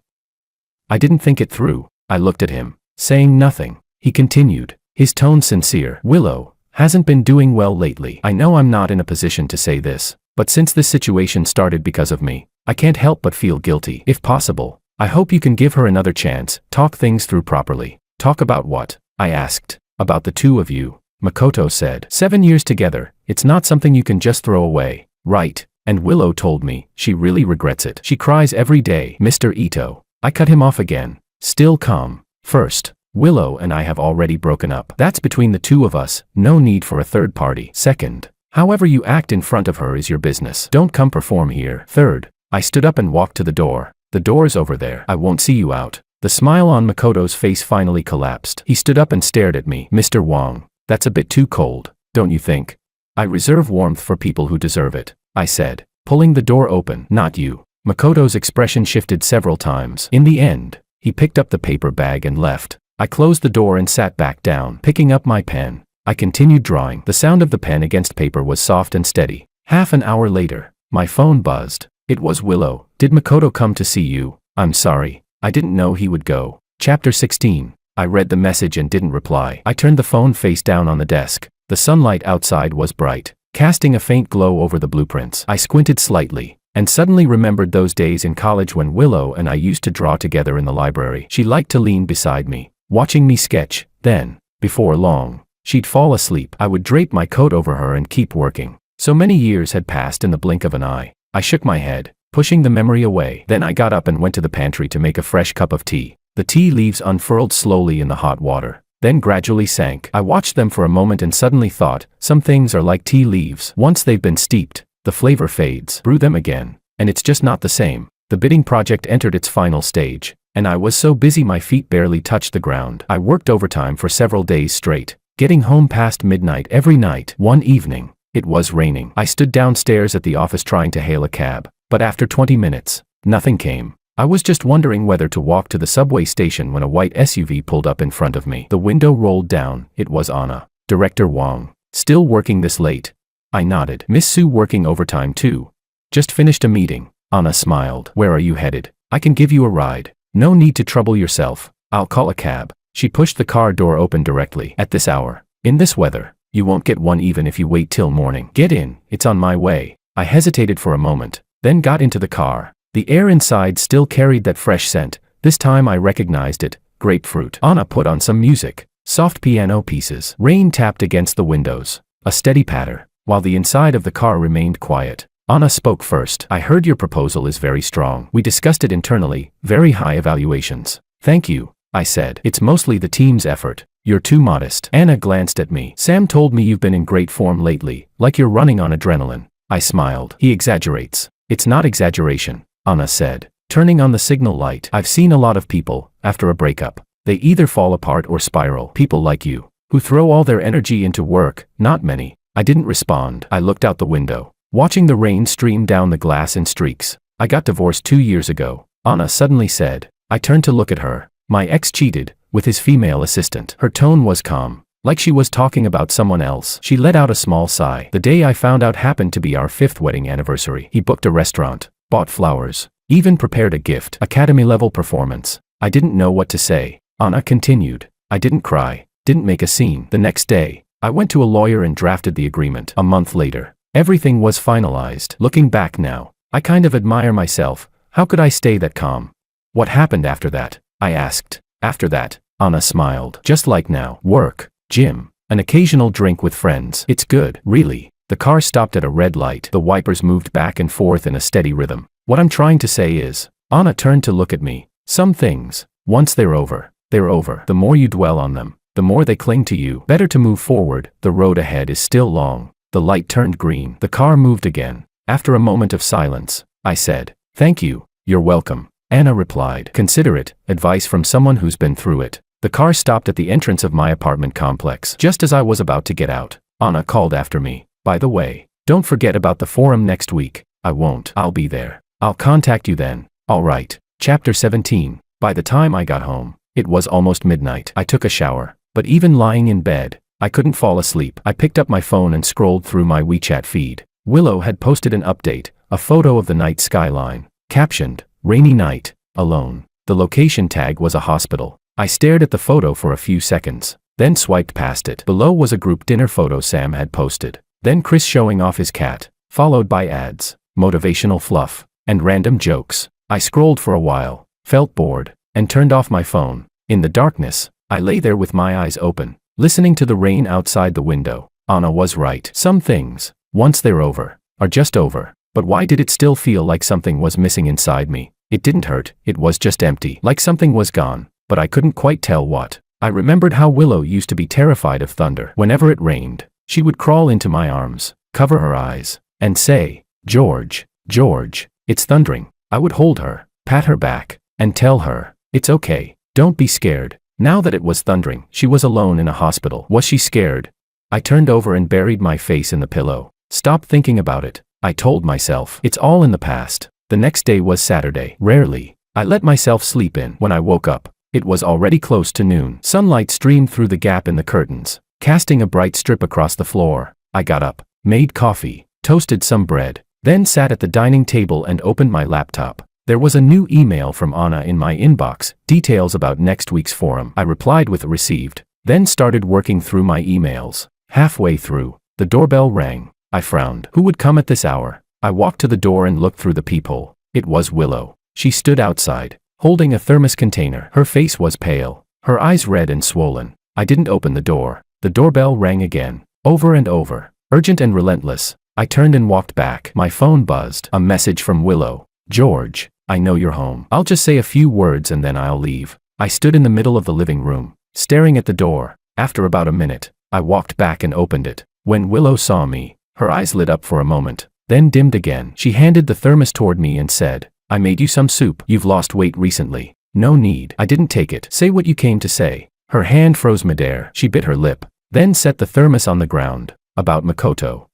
I didn't think it through." I looked at him, saying nothing. He continued, his tone sincere. "Willow hasn't been doing well lately. I know I'm not in a position to say this, but since this situation started because of me, I can't help but feel guilty. If possible, I hope you can give her another chance, talk things through properly." "Talk about what?" I asked. "About the two of you," Makoto said. 7 years together, it's not something you can just throw away, right? And Willow told me, she really regrets it. She cries every day." "Mr. Ito." I cut him off again, still calm. "First, Willow and I have already broken up. That's between the two of us, no need for a third party. Second, however you act in front of her is your business. Don't come perform here. Third," I stood up and walked to the door. "The door's over there. I won't see you out." The smile on Makoto's face finally collapsed. He stood up and stared at me. "Mr. Wong, that's a bit too cold, don't you think?" "I reserve warmth for people who deserve it," I said, pulling the door open. "Not you." Makoto's expression shifted several times. In the end, he picked up the paper bag and left. I closed the door and sat back down. Picking up my pen, I continued drawing. The sound of the pen against paper was soft and steady. Half an hour later, my phone buzzed. It was Willow. "Did Makoto come to see you?" "I'm sorry. I didn't know he would go." Chapter 16. I read the message and didn't reply. I turned the phone face down on the desk. The sunlight outside was bright, casting a faint glow over the blueprints. I squinted slightly, and suddenly remembered those days in college when Willow and I used to draw together in the library. She liked to lean beside me, watching me sketch. Then, before long, she'd fall asleep. I would drape my coat over her and keep working. So many years had passed in the blink of an eye. I shook my head, pushing the memory away. Then I got up and went to the pantry to make a fresh cup of tea. The tea leaves unfurled slowly in the hot water, then gradually sank. I watched them for a moment and suddenly thought, some things are like tea leaves. Once they've been steeped, the flavor fades. Brew them again, and it's just not the same. The bidding project entered its final stage, and I was so busy my feet barely touched the ground. I worked overtime for several days straight, getting home past midnight every night. One evening, it was raining. I stood downstairs at the office trying to hail a cab, but after 20 minutes, nothing came. I was just wondering whether to walk to the subway station when a white SUV pulled up in front of me. The window rolled down. It was Anna. Director Wong. Still working this late? I nodded. Miss Sue working overtime too? Just finished a meeting. Anna smiled. Where are you headed? I can give you a ride. No need to trouble yourself. I'll call a cab. She pushed the car door open directly. At this hour, in this weather, you won't get one even if you wait till morning. Get in. It's on my way. I hesitated for a moment, then got into the car. The air inside still carried that fresh scent. This time I recognized it. Grapefruit. Anna put on some music. Soft piano pieces. Rain tapped against the windows. A steady patter, while the inside of the car remained quiet. Anna spoke first. I heard your proposal is very strong. We discussed it internally. Very high evaluations. Thank you, I said. It's mostly the team's effort. You're too modest. Anna glanced at me. Sam told me you've been in great form lately, like you're running on adrenaline. I smiled. He exaggerates. It's not exaggeration, Anna said, turning on the signal light. I've seen a lot of people, after a breakup, they either fall apart or spiral. People like you, who throw all their energy into work, not many. I didn't respond. I looked out the window, watching the rain stream down the glass in streaks. I got divorced 2 years ago, Anna suddenly said. I turned to look at her. My ex cheated, with his female assistant. Her tone was calm, like she was talking about someone else. She let out a small sigh. The day I found out happened to be our 5th wedding anniversary. He booked a restaurant, bought flowers, even prepared a gift. Academy-level performance. I didn't know what to say. Anna continued. I didn't cry, didn't make a scene. The next day, I went to a lawyer and drafted the agreement. A month later, everything was finalized. Looking back now, I kind of admire myself. How could I stay that calm? What happened after that? I asked. After that, Anna smiled. Just like now. Work, gym, an occasional drink with friends. It's good, really. The car stopped at a red light. The wipers moved back and forth in a steady rhythm. What I'm trying to say is, Anna turned to look at me. Some things, once they're over, they're over. The more you dwell on them, the more they cling to you. Better to move forward. The road ahead is still long. The light turned green. The car moved again. After a moment of silence, I said, thank you. You're welcome. Anna replied. Consider it, advice from someone who's been through it. The car stopped at the entrance of my apartment complex. Just as I was about to get out, Anna called after me. By the way, don't forget about the forum next week. I won't. I'll be there. I'll contact you then. All right. Chapter 17. By the time I got home, it was almost midnight. I took a shower, but even lying in bed, I couldn't fall asleep. I picked up my phone and scrolled through my WeChat feed. Willow had posted an update, a photo of the night skyline, captioned, rainy night, alone. The location tag was a hospital. I stared at the photo for a few seconds, then swiped past it. Below was a group dinner photo Sam had posted. Then Chris showing off his cat, followed by ads, motivational fluff, and random jokes. I scrolled for a while, felt bored, and turned off my phone. In the darkness, I lay there with my eyes open, listening to the rain outside the window. Anna was right. Some things, once they're over, are just over. But why did it still feel like something was missing inside me? It didn't hurt, it was just empty. Like something was gone, but I couldn't quite tell what. I remembered how Willow used to be terrified of thunder. Whenever it rained, she would crawl into my arms, cover her eyes, and say, George, George, it's thundering. I would hold her, pat her back, and tell her, it's okay, don't be scared. Now that it was thundering, she was alone in a hospital. Was she scared? I turned over and buried my face in the pillow. Stop thinking about it, I told myself. It's all in the past. The next day was Saturday. Rarely, I let myself sleep in. When I woke up, it was already close to noon. Sunlight streamed through the gap in the curtains, casting a bright strip across the floor. I got up, made coffee, toasted some bread, then sat at the dining table and opened my laptop. There was a new email from Anna in my inbox, details about next week's forum. I replied with received, then started working through my emails. Halfway through, the doorbell rang. I frowned. Who would come at this hour? I walked to the door and looked through the peephole. It was Willow. She stood outside, holding a thermos container. Her face was pale, her eyes red and swollen. I didn't open the door. The doorbell rang again, over and over, urgent and relentless. I turned and walked back. My phone buzzed. A message from Willow. George, I know you're home. I'll just say a few words and then I'll leave. I stood in the middle of the living room, staring at the door. After about a minute, I walked back and opened it. When Willow saw me, her eyes lit up for a moment, then dimmed again. She handed the thermos toward me and said, I made you some soup. You've lost weight recently. No need. I didn't take it. Say what you came to say. Her hand froze midair. She bit her lip, then set the thermos on the ground. About Makoto.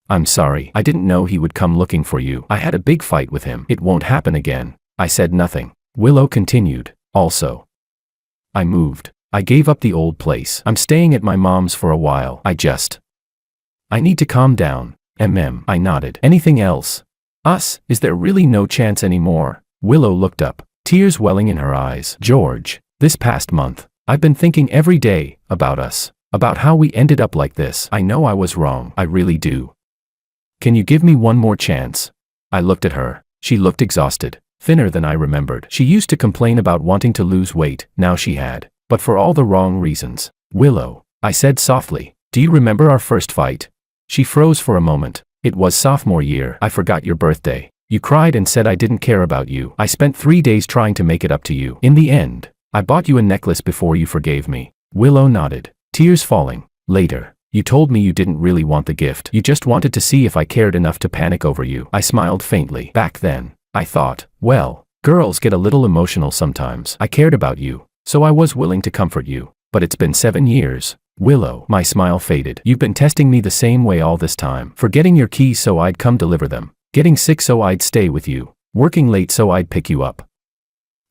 I'm sorry. I didn't know he would come looking for you. I had a big fight with him. It won't happen again. I said nothing. Willow continued. Also, I moved. I gave up the old place. I'm staying at my mom's for a while. I need to calm down. I nodded. Anything else? Us? Is there really no chance anymore? Willow looked up, tears welling in her eyes. George, this past month, I've been thinking every day about us, about how we ended up like this. I know I was wrong. I really do. Can you give me one more chance? I looked at her. She looked exhausted, thinner than I remembered. She used to complain about wanting to lose weight. Now she had, but for all the wrong reasons. Willow, I said softly, do you remember our first fight? She froze for a moment. It was sophomore year. I forgot your birthday. You cried and said I didn't care about you. I spent 3 days trying to make it up to you. In the end, I bought you a necklace before you forgave me. Willow nodded, tears falling. Later, you told me you didn't really want the gift. You just wanted to see if I cared enough to panic over you. I smiled faintly. Back then, I thought, well, girls get a little emotional sometimes. I cared about you, so I was willing to comfort you. But it's been 7 years. Willow, my smile faded. You've been testing me the same way all this time. Forgetting your keys so I'd come deliver them. Getting sick so I'd stay with you. Working late so I'd pick you up.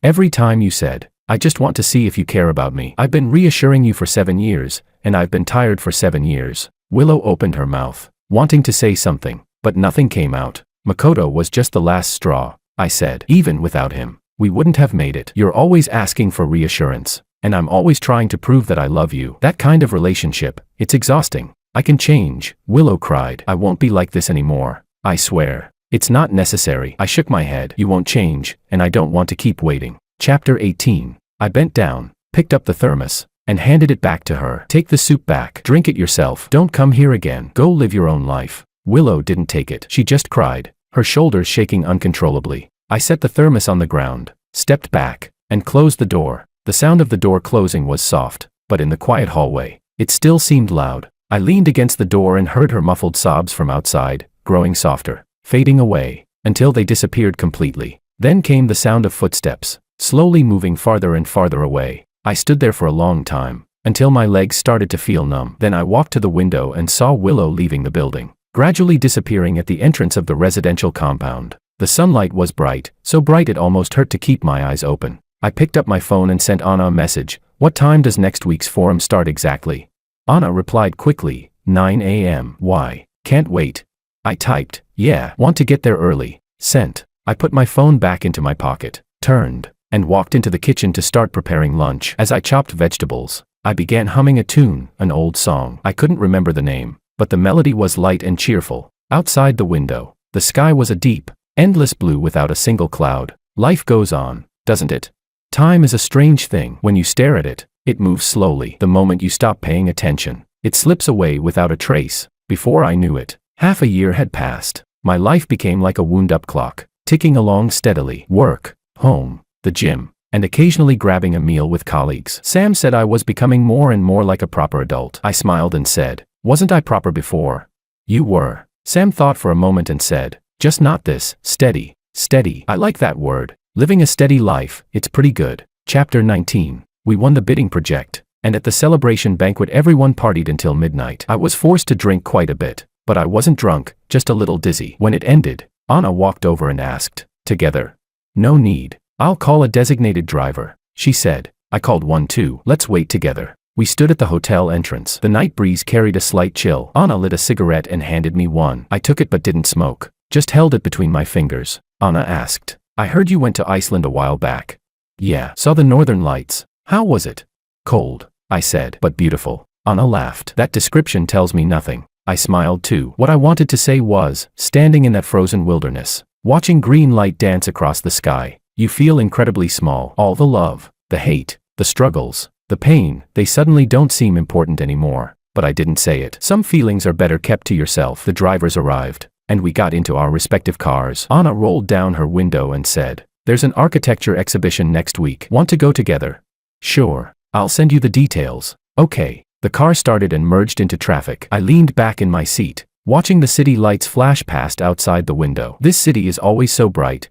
Every time you said, I just want to see if you care about me. I've been reassuring you for 7 years, and I've been tired for 7 years. Willow opened her mouth, wanting to say something, but nothing came out. Makoto was just the last straw, I said. Even without him, we wouldn't have made it. You're always asking for reassurance, and I'm always trying to prove that I love you. That kind of relationship, it's exhausting. I can change, Willow cried. I won't be like this anymore. I swear. It's not necessary. I shook my head. You won't change, and I don't want to keep waiting. Chapter 18. I bent down, picked up the thermos, and handed it back to her. Take the soup back. Drink it yourself. Don't come here again. Go live your own life. Willow didn't take it. She just cried, her shoulders shaking uncontrollably. I set the thermos on the ground, stepped back, and closed the door. The sound of the door closing was soft, but in the quiet hallway, it still seemed loud. I leaned against the door and heard her muffled sobs from outside, growing softer, fading away, until they disappeared completely. Then came the sound of footsteps, slowly moving farther and farther away. I stood there for a long time, until my legs started to feel numb. Then I walked to the window and saw Willow leaving the building, gradually disappearing at the entrance of the residential compound. The sunlight was bright, so bright it almost hurt to keep my eyes open. I picked up my phone and sent Anna a message. What time does next week's forum start exactly? Anna replied quickly, 9 a.m. Why? Can't wait. I typed, yeah, want to get there early. Sent. I put my phone back into my pocket, turned, and walked into the kitchen to start preparing lunch. As I chopped vegetables, I began humming a tune, an old song. I couldn't remember the name, but the melody was light and cheerful. Outside the window, the sky was a deep, endless blue without a single cloud. Life goes on, doesn't it? Time is a strange thing. When you stare at it, it moves slowly. The moment you stop paying attention, it slips away without a trace. Before I knew it, half a year had passed. My life became like a wound-up clock, ticking along steadily. Work, home, the gym, and occasionally grabbing a meal with colleagues. Sam said I was becoming more and more like a proper adult. I smiled and said, wasn't I proper before? You were. Sam thought for a moment and said, just not this, steady. Steady. I like that word. Living a steady life, it's pretty good. Chapter 19. We won the bidding project, and at the celebration banquet everyone partied until midnight. I was forced to drink quite a bit, but I wasn't drunk, just a little dizzy. When it ended, Anna walked over and asked, together? No need. I'll call a designated driver, she said. I called one too. Let's wait together. We stood at the hotel entrance. The night breeze carried a slight chill. Anna lit a cigarette and handed me one. I took it but didn't smoke, just held it between my fingers. Anna asked, I heard you went to Iceland a while back. Yeah, saw the northern lights. How was it? Cold, I said, but beautiful. Anna laughed. That description tells me nothing. I smiled too. What I wanted to say was, standing in that frozen wilderness, watching green light dance across the sky, you feel incredibly small. All the love, the hate, the struggles, the pain, they suddenly don't seem important anymore. But I didn't say it. Some feelings are better kept to yourself. The drivers arrived, and we got into our respective cars. Anna rolled down her window and said, "There's an architecture exhibition next week. Want to go together?" "Sure. I'll send you the details." "Okay." The car started and merged into traffic. I leaned back in my seat, watching the city lights flash past outside the window. This city is always so bright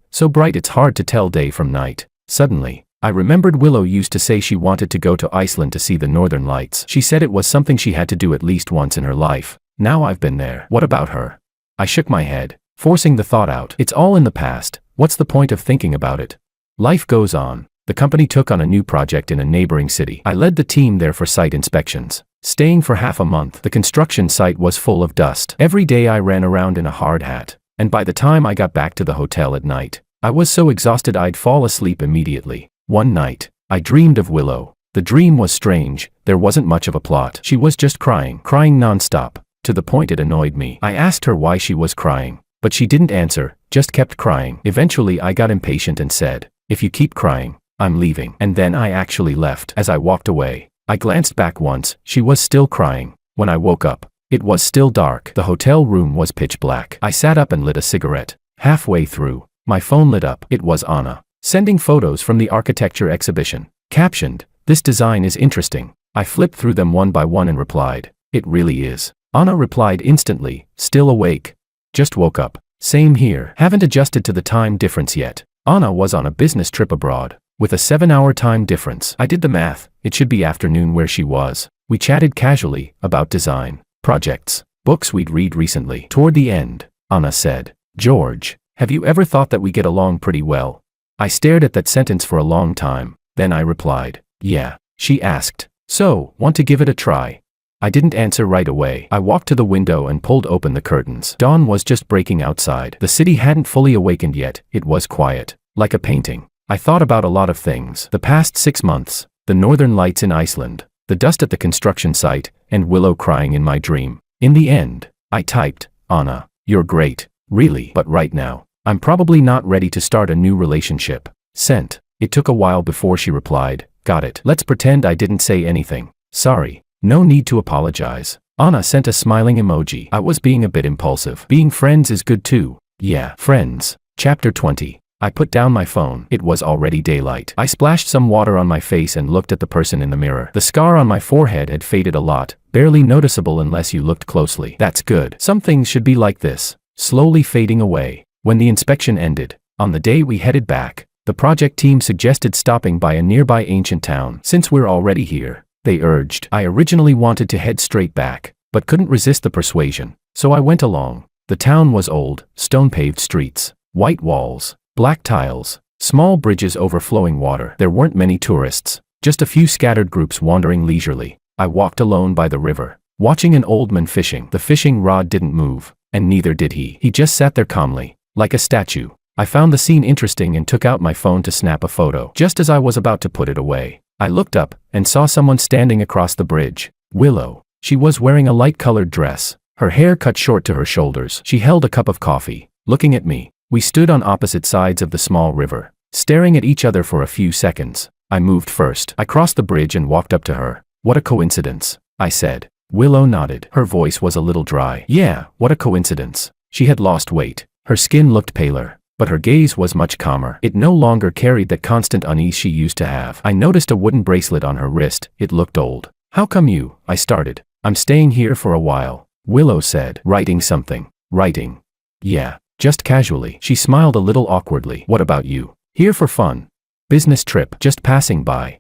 it's hard to tell day from night. Suddenly, I remembered Willow used to say she wanted to go to Iceland to see the northern lights. She said it was something she had to do at least once in her life. Now I've been there. What about her? I shook my head, forcing the thought out. It's all in the past. What's the point of thinking about it? Life goes on. The company took on a new project in a neighboring city. I led the team there for site inspections. Staying for half a month, the construction site was full of dust. Every day I ran around in a hard hat, and by the time I got back to the hotel at night, I was so exhausted I'd fall asleep immediately. One night, I dreamed of Willow. The dream was strange. There wasn't much of a plot. She was just crying nonstop, to the point it annoyed me. I asked her why she was crying, but she didn't answer, just kept crying. Eventually I got impatient and said, "If you keep crying, I'm leaving." And then I actually left. As I walked away, I glanced back once. She was still crying. When I woke up, it was still dark. The hotel room was pitch black. I sat up and lit a cigarette. Halfway through, my phone lit up. It was Anna, sending photos from the architecture exhibition. Captioned, "This design is interesting." I flipped through them one by one and replied, "It really is." Anna replied instantly, "Still awake? Just woke up." "Same here. Haven't adjusted to the time difference yet." Anna was on a business trip abroad, with a 7-hour time difference. I did the math. It should be afternoon where she was. We chatted casually, about design, projects, books we'd read recently. Toward the end, Anna said, "George, have you ever thought that we get along pretty well?" I stared at that sentence for a long time. Then I replied, "Yeah." She asked, "So, want to give it a try?" I didn't answer right away. I walked to the window and pulled open the curtains. Dawn was just breaking outside. The city hadn't fully awakened yet. It was quiet, like a painting. I thought about a lot of things. The past 6 months, the northern lights in Iceland, the dust at the construction site, and Willow crying in my dream. In the end, I typed, "Anna, you're great, really, but right now, I'm probably not ready to start a new relationship." Sent. It took a while before she replied, "Got it. Let's pretend I didn't say anything. Sorry. No need to apologize." Anna sent a smiling emoji. I was being a bit impulsive. Being friends is good too. Yeah, friends. Chapter 20. I put down my phone. It was already daylight. I splashed some water on my face and looked at the person in the mirror. The scar on my forehead had faded a lot, barely noticeable unless you looked closely. That's good. Some things should be like this, slowly fading away. When the inspection ended, on the day we headed back, the project team suggested stopping by a nearby ancient town. Since we're already here, they urged. I originally wanted to head straight back, but couldn't resist the persuasion, so I went along. The town was old, stone-paved streets, white walls, black tiles, small bridges overflowing water. There weren't many tourists, just a few scattered groups wandering leisurely. I walked alone by the river, watching an old man fishing. The fishing rod didn't move, and neither did he. He just sat there calmly, like a statue. I found the scene interesting and took out my phone to snap a photo. Just as I was about to put it away, I looked up and saw someone standing across the bridge. Willow. She was wearing a light-colored dress, her hair cut short to her shoulders. She held a cup of coffee, looking at me. We stood on opposite sides of the small river, staring at each other for a few seconds. I moved first. I crossed the bridge and walked up to her. "What a coincidence," I said. Willow nodded. Her voice was a little dry. "Yeah, what a coincidence." She had lost weight. Her skin looked paler, but her gaze was much calmer. It no longer carried that constant unease she used to have. I noticed a wooden bracelet on her wrist. It looked old. "How come you?" I started. "I'm staying here for a while," Willow said. "Writing something." "Writing?" "Yeah. Just casually." She smiled a little awkwardly. "What about you?" "Here for fun." "Business trip." "Just passing by."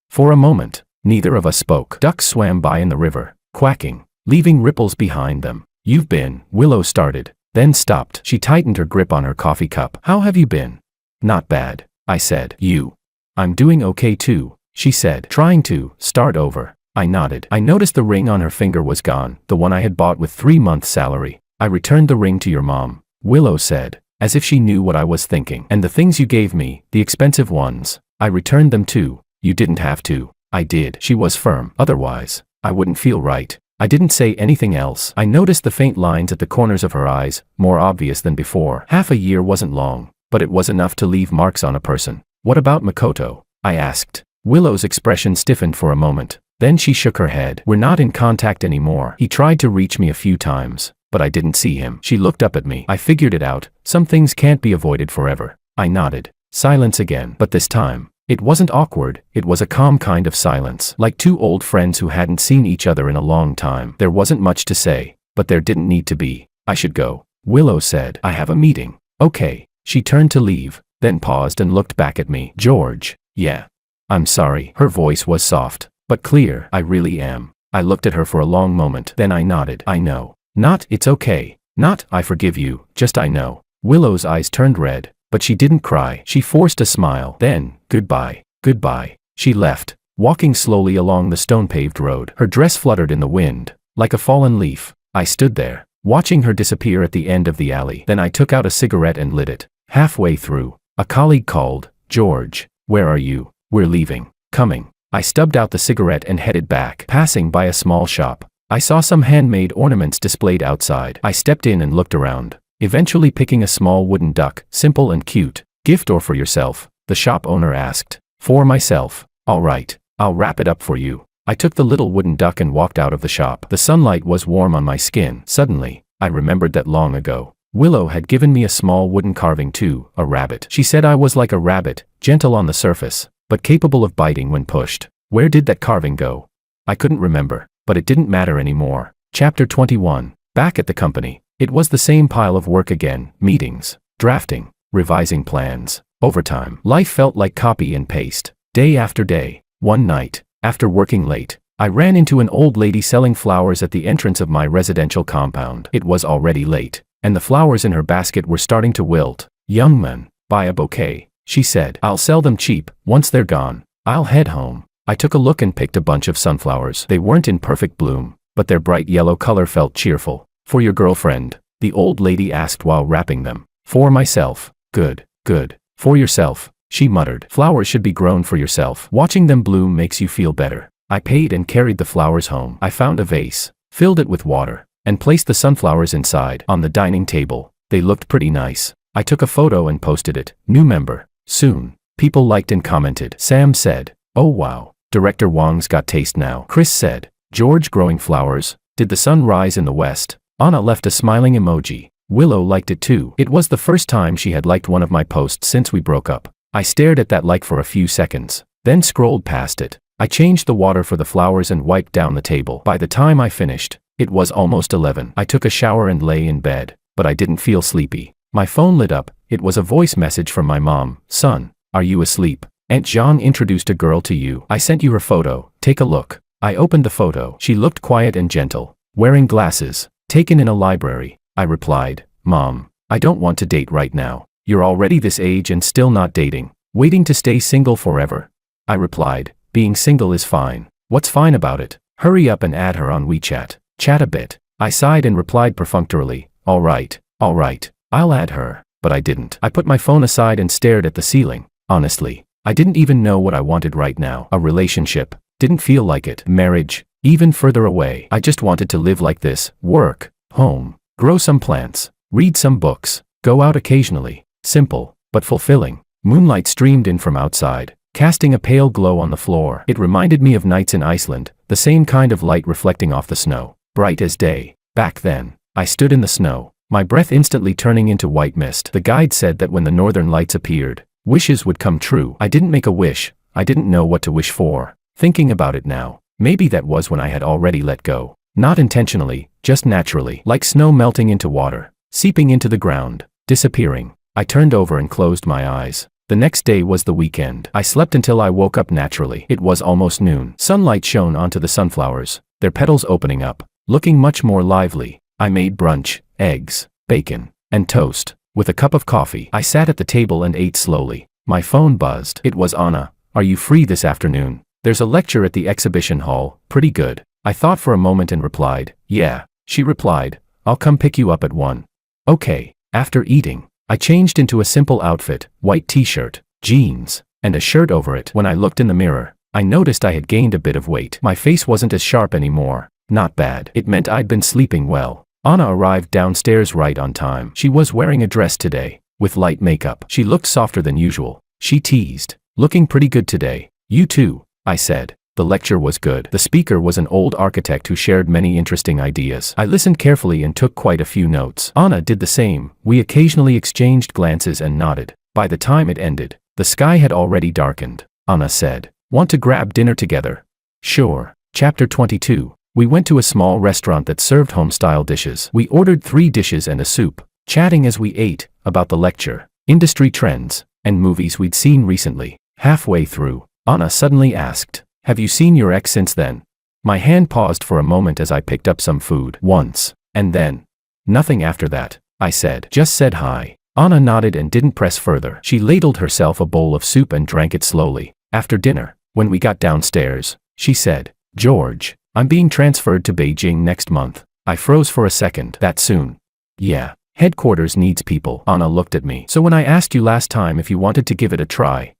For a moment, neither of us spoke. Ducks swam by in the river, quacking, leaving ripples behind them. "You've been," Willow started, then stopped. She tightened her grip on her coffee cup. "How have you been?" "Not bad," I said. "You?" "I'm doing okay too," she said, trying to start over. I nodded. I noticed the ring on her finger was gone, the one I had bought with 3 months' salary. "I returned the ring to your mom," Willow said. as if she knew what I was thinking. And the things you gave me, the expensive ones, I returned them too. You didn't have to. I did. She was firm. Otherwise, I wouldn't feel right. I didn't say anything else. I noticed the faint lines at the corners of her eyes, more obvious than before. Half a year wasn't long, but it was enough to leave marks on a person. What about Makoto? I asked. Willow's expression stiffened for a moment. Then she shook her head. We're not in contact anymore. He tried to reach me a few times, but I didn't see him. She looked up at me. I figured it out. Some things can't be avoided forever. I nodded. Silence again. But this time, it wasn't awkward. It was a calm kind of silence, like two old friends who hadn't seen each other in a long time. There wasn't much to say, but there didn't need to be. I should go. Willow said. I have a meeting. Okay. She turned to leave, then paused and looked back at me. George. Yeah. I'm sorry. Her voice was soft, but clear. I really am. I looked at her for a long moment. Then I nodded. I know. Not, it's okay. Not, I forgive you. Just I know. Willow's eyes turned red, but she didn't cry. She forced a smile. Then, goodbye. Goodbye. She left, walking slowly along the stone-paved road. Her dress fluttered in the wind, like a fallen leaf. I stood there, watching her disappear at the end of the alley. Then I took out a cigarette and lit it. Halfway through, a colleague called. George, where are you? We're leaving. Coming. I stubbed out the cigarette and headed back. Passing by a small shop, I saw some handmade ornaments displayed outside. I stepped in and looked around, eventually picking a small wooden duck, simple and cute. Gift or for yourself? The shop owner asked. For myself. All right, I'll wrap it up for you. I took the little wooden duck and walked out of the shop. The sunlight was warm on my skin. Suddenly, I remembered that long ago, Willow had given me a small wooden carving too, a rabbit. She said I was like a rabbit, gentle on the surface, but capable of biting when pushed. Where did that carving go? I couldn't remember, but it didn't matter anymore. Chapter 21. Back at the company, it was the same pile of work again. Meetings, drafting, revising plans, overtime. Life felt like copy and paste, day after day. One night, after working late, I ran into an old lady selling flowers at the entrance of my residential compound. It was already late, and the flowers in her basket were starting to wilt. Young man, buy a bouquet, she said. I'll sell them cheap. Once they're gone, I'll head home. I took a look and picked a bunch of sunflowers. They weren't in perfect bloom, but their bright yellow color felt cheerful. For your girlfriend? The old lady asked while wrapping them. For myself. Good, good. For yourself, she muttered. Flowers should be grown for yourself. Watching them bloom makes you feel better. I paid and carried the flowers home. I found a vase, filled it with water, and placed the sunflowers inside. On the dining table, they looked pretty nice. I took a photo and posted it. New member. Soon. People liked and commented. Sam said, oh wow, Director Wong's got taste now. Chris said, George growing flowers. Did the sun rise in the west? Anna left a smiling emoji. Willow liked it too. It was the first time she had liked one of my posts since we broke up. I stared at that like for a few seconds, then scrolled past it. I changed the water for the flowers and wiped down the table. By the time I finished, it was almost 11. I took a shower and lay in bed, but I didn't feel sleepy. My phone lit up. It was a voice message from my mom. Son, are you asleep? Aunt Jean introduced a girl to you. I sent you her photo. Take a look. I opened the photo. She looked quiet and gentle, wearing glasses, taken in a library. I replied, Mom, I don't want to date right now. You're already this age and still not dating. Waiting to stay single forever. I replied, being single is fine. What's fine about it? Hurry up and add her on WeChat. Chat a bit. I sighed and replied perfunctorily, all right, I'll add her. But I didn't. I put my phone aside and stared at the ceiling. Honestly, I didn't even know what I wanted right now. A relationship. Didn't feel like it. Marriage. Even further away. I just wanted to live like this. Work. Home. Grow some plants. Read some books. Go out occasionally. Simple, but fulfilling. Moonlight streamed in from outside, casting a pale glow on the floor. It reminded me of nights in Iceland, the same kind of light reflecting off the snow. Bright as day. Back then, I stood in the snow, my breath instantly turning into white mist. The guide said that when the northern lights appeared, wishes would come true. I didn't make a wish. I didn't know what to wish for. Thinking about it now, maybe that was when I had already let go. Not intentionally, just naturally. Like snow melting into water, seeping into the ground, disappearing. I turned over and closed my eyes. The next day was the weekend. I slept until I woke up naturally. It was almost noon. Sunlight shone onto the sunflowers, their petals opening up, looking much more lively. I made brunch, eggs, bacon, and toast. With a cup of coffee, I sat at the table and ate slowly. My phone buzzed. It was Anna. Are you free this afternoon? There's a lecture at the exhibition hall. Pretty good. I thought for a moment and replied, yeah. She replied, I'll come pick you up at 1. Okay. After eating, I changed into a simple outfit, white t-shirt, jeans, and a shirt over it. When I looked in the mirror, I noticed I had gained a bit of weight. My face wasn't as sharp anymore. Not bad. It meant I'd been sleeping well. Anna arrived downstairs right on time. She was wearing a dress today, with light makeup. She looked softer than usual. She teased, "Looking pretty good today." "You too," I said. The lecture was good. The speaker was an old architect who shared many interesting ideas. I listened carefully and took quite a few notes. Anna did the same. We occasionally exchanged glances and nodded. By the time it ended, the sky had already darkened. Anna said, "Want to grab dinner together?" "Sure." Chapter 22. We went to a small restaurant that served home-style dishes. We ordered 3 dishes and a soup, chatting as we ate, about the lecture, industry trends, and movies we'd seen recently. Halfway through, Anna suddenly asked, "Have you seen your ex since then?" My hand paused for a moment as I picked up some food. "Once. And then nothing after that," I said. "Just said hi." Anna nodded and didn't press further. She ladled herself a bowl of soup and drank it slowly. After dinner, when we got downstairs, she said, "George, I'm being transferred to Beijing next month." I froze for a second. "That soon?" "Yeah. Headquarters needs people." Anna looked at me. "So when I asked you last time if you wanted to give it a try,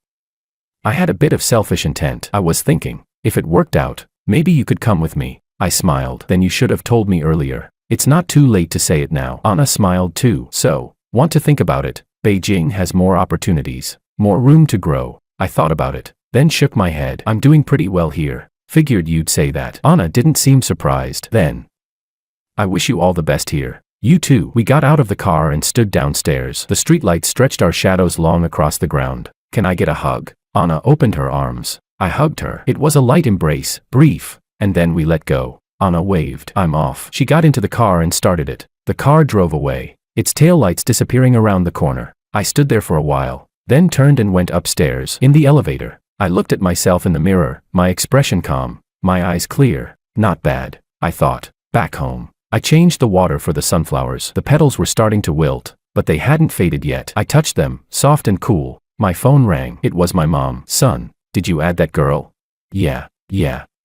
I had a bit of selfish intent. I was thinking, if it worked out, maybe you could come with me." I smiled. "Then you should have told me earlier. It's not too late to say it now." Anna smiled too. "So, want to think about it? Beijing has more opportunities, more room to grow." I thought about it, then shook my head. "I'm doing pretty well here. Figured you'd say that." Anna didn't seem surprised. "Then I wish you all the best here." "You too." We got out of the car and stood downstairs. The streetlights stretched our shadows long across the ground. "Can I get a hug?" Anna opened her arms. I hugged her. It was a light embrace, brief, and then we let go. Anna waved. "I'm off." She got into the car and started it. The car drove away, its taillights disappearing around the corner. I stood there for a while, then turned and went upstairs. In the elevator, I looked at myself in the mirror, my expression calm, my eyes clear. Not bad, I thought. Back home, I changed the water for the sunflowers. The petals were starting to wilt, but they hadn't faded yet. I touched them, soft and cool. My phone rang. It was my mom. "Son, did you add that girl?" Yeah,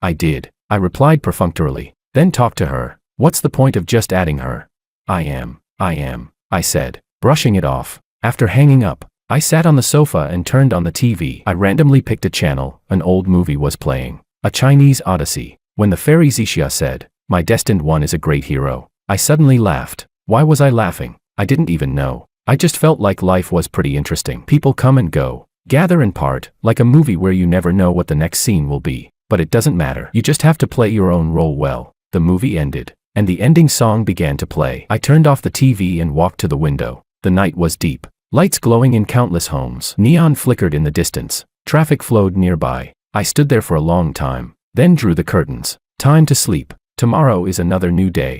I did," I replied perfunctorily. "Then talk to her. What's the point of just adding her?" I am, I said, brushing it off. After hanging up, I sat on the sofa and turned on the TV. I randomly picked a channel. An old movie was playing, a Chinese odyssey. When the fairy Xixia said, "My destined one is a great hero," I suddenly laughed. Why was I laughing? I didn't even know. I just felt like life was pretty interesting. People come and go, gather and part, like a movie where you never know what the next scene will be. But it doesn't matter. You just have to play your own role well. The movie ended, and the ending song began to play. I turned off the TV and walked to the window. The night was deep. Lights glowing in countless homes. Neon flickered in the distance. Traffic flowed nearby. I stood there for a long time, then drew the curtains. Time to sleep. Tomorrow is another new day.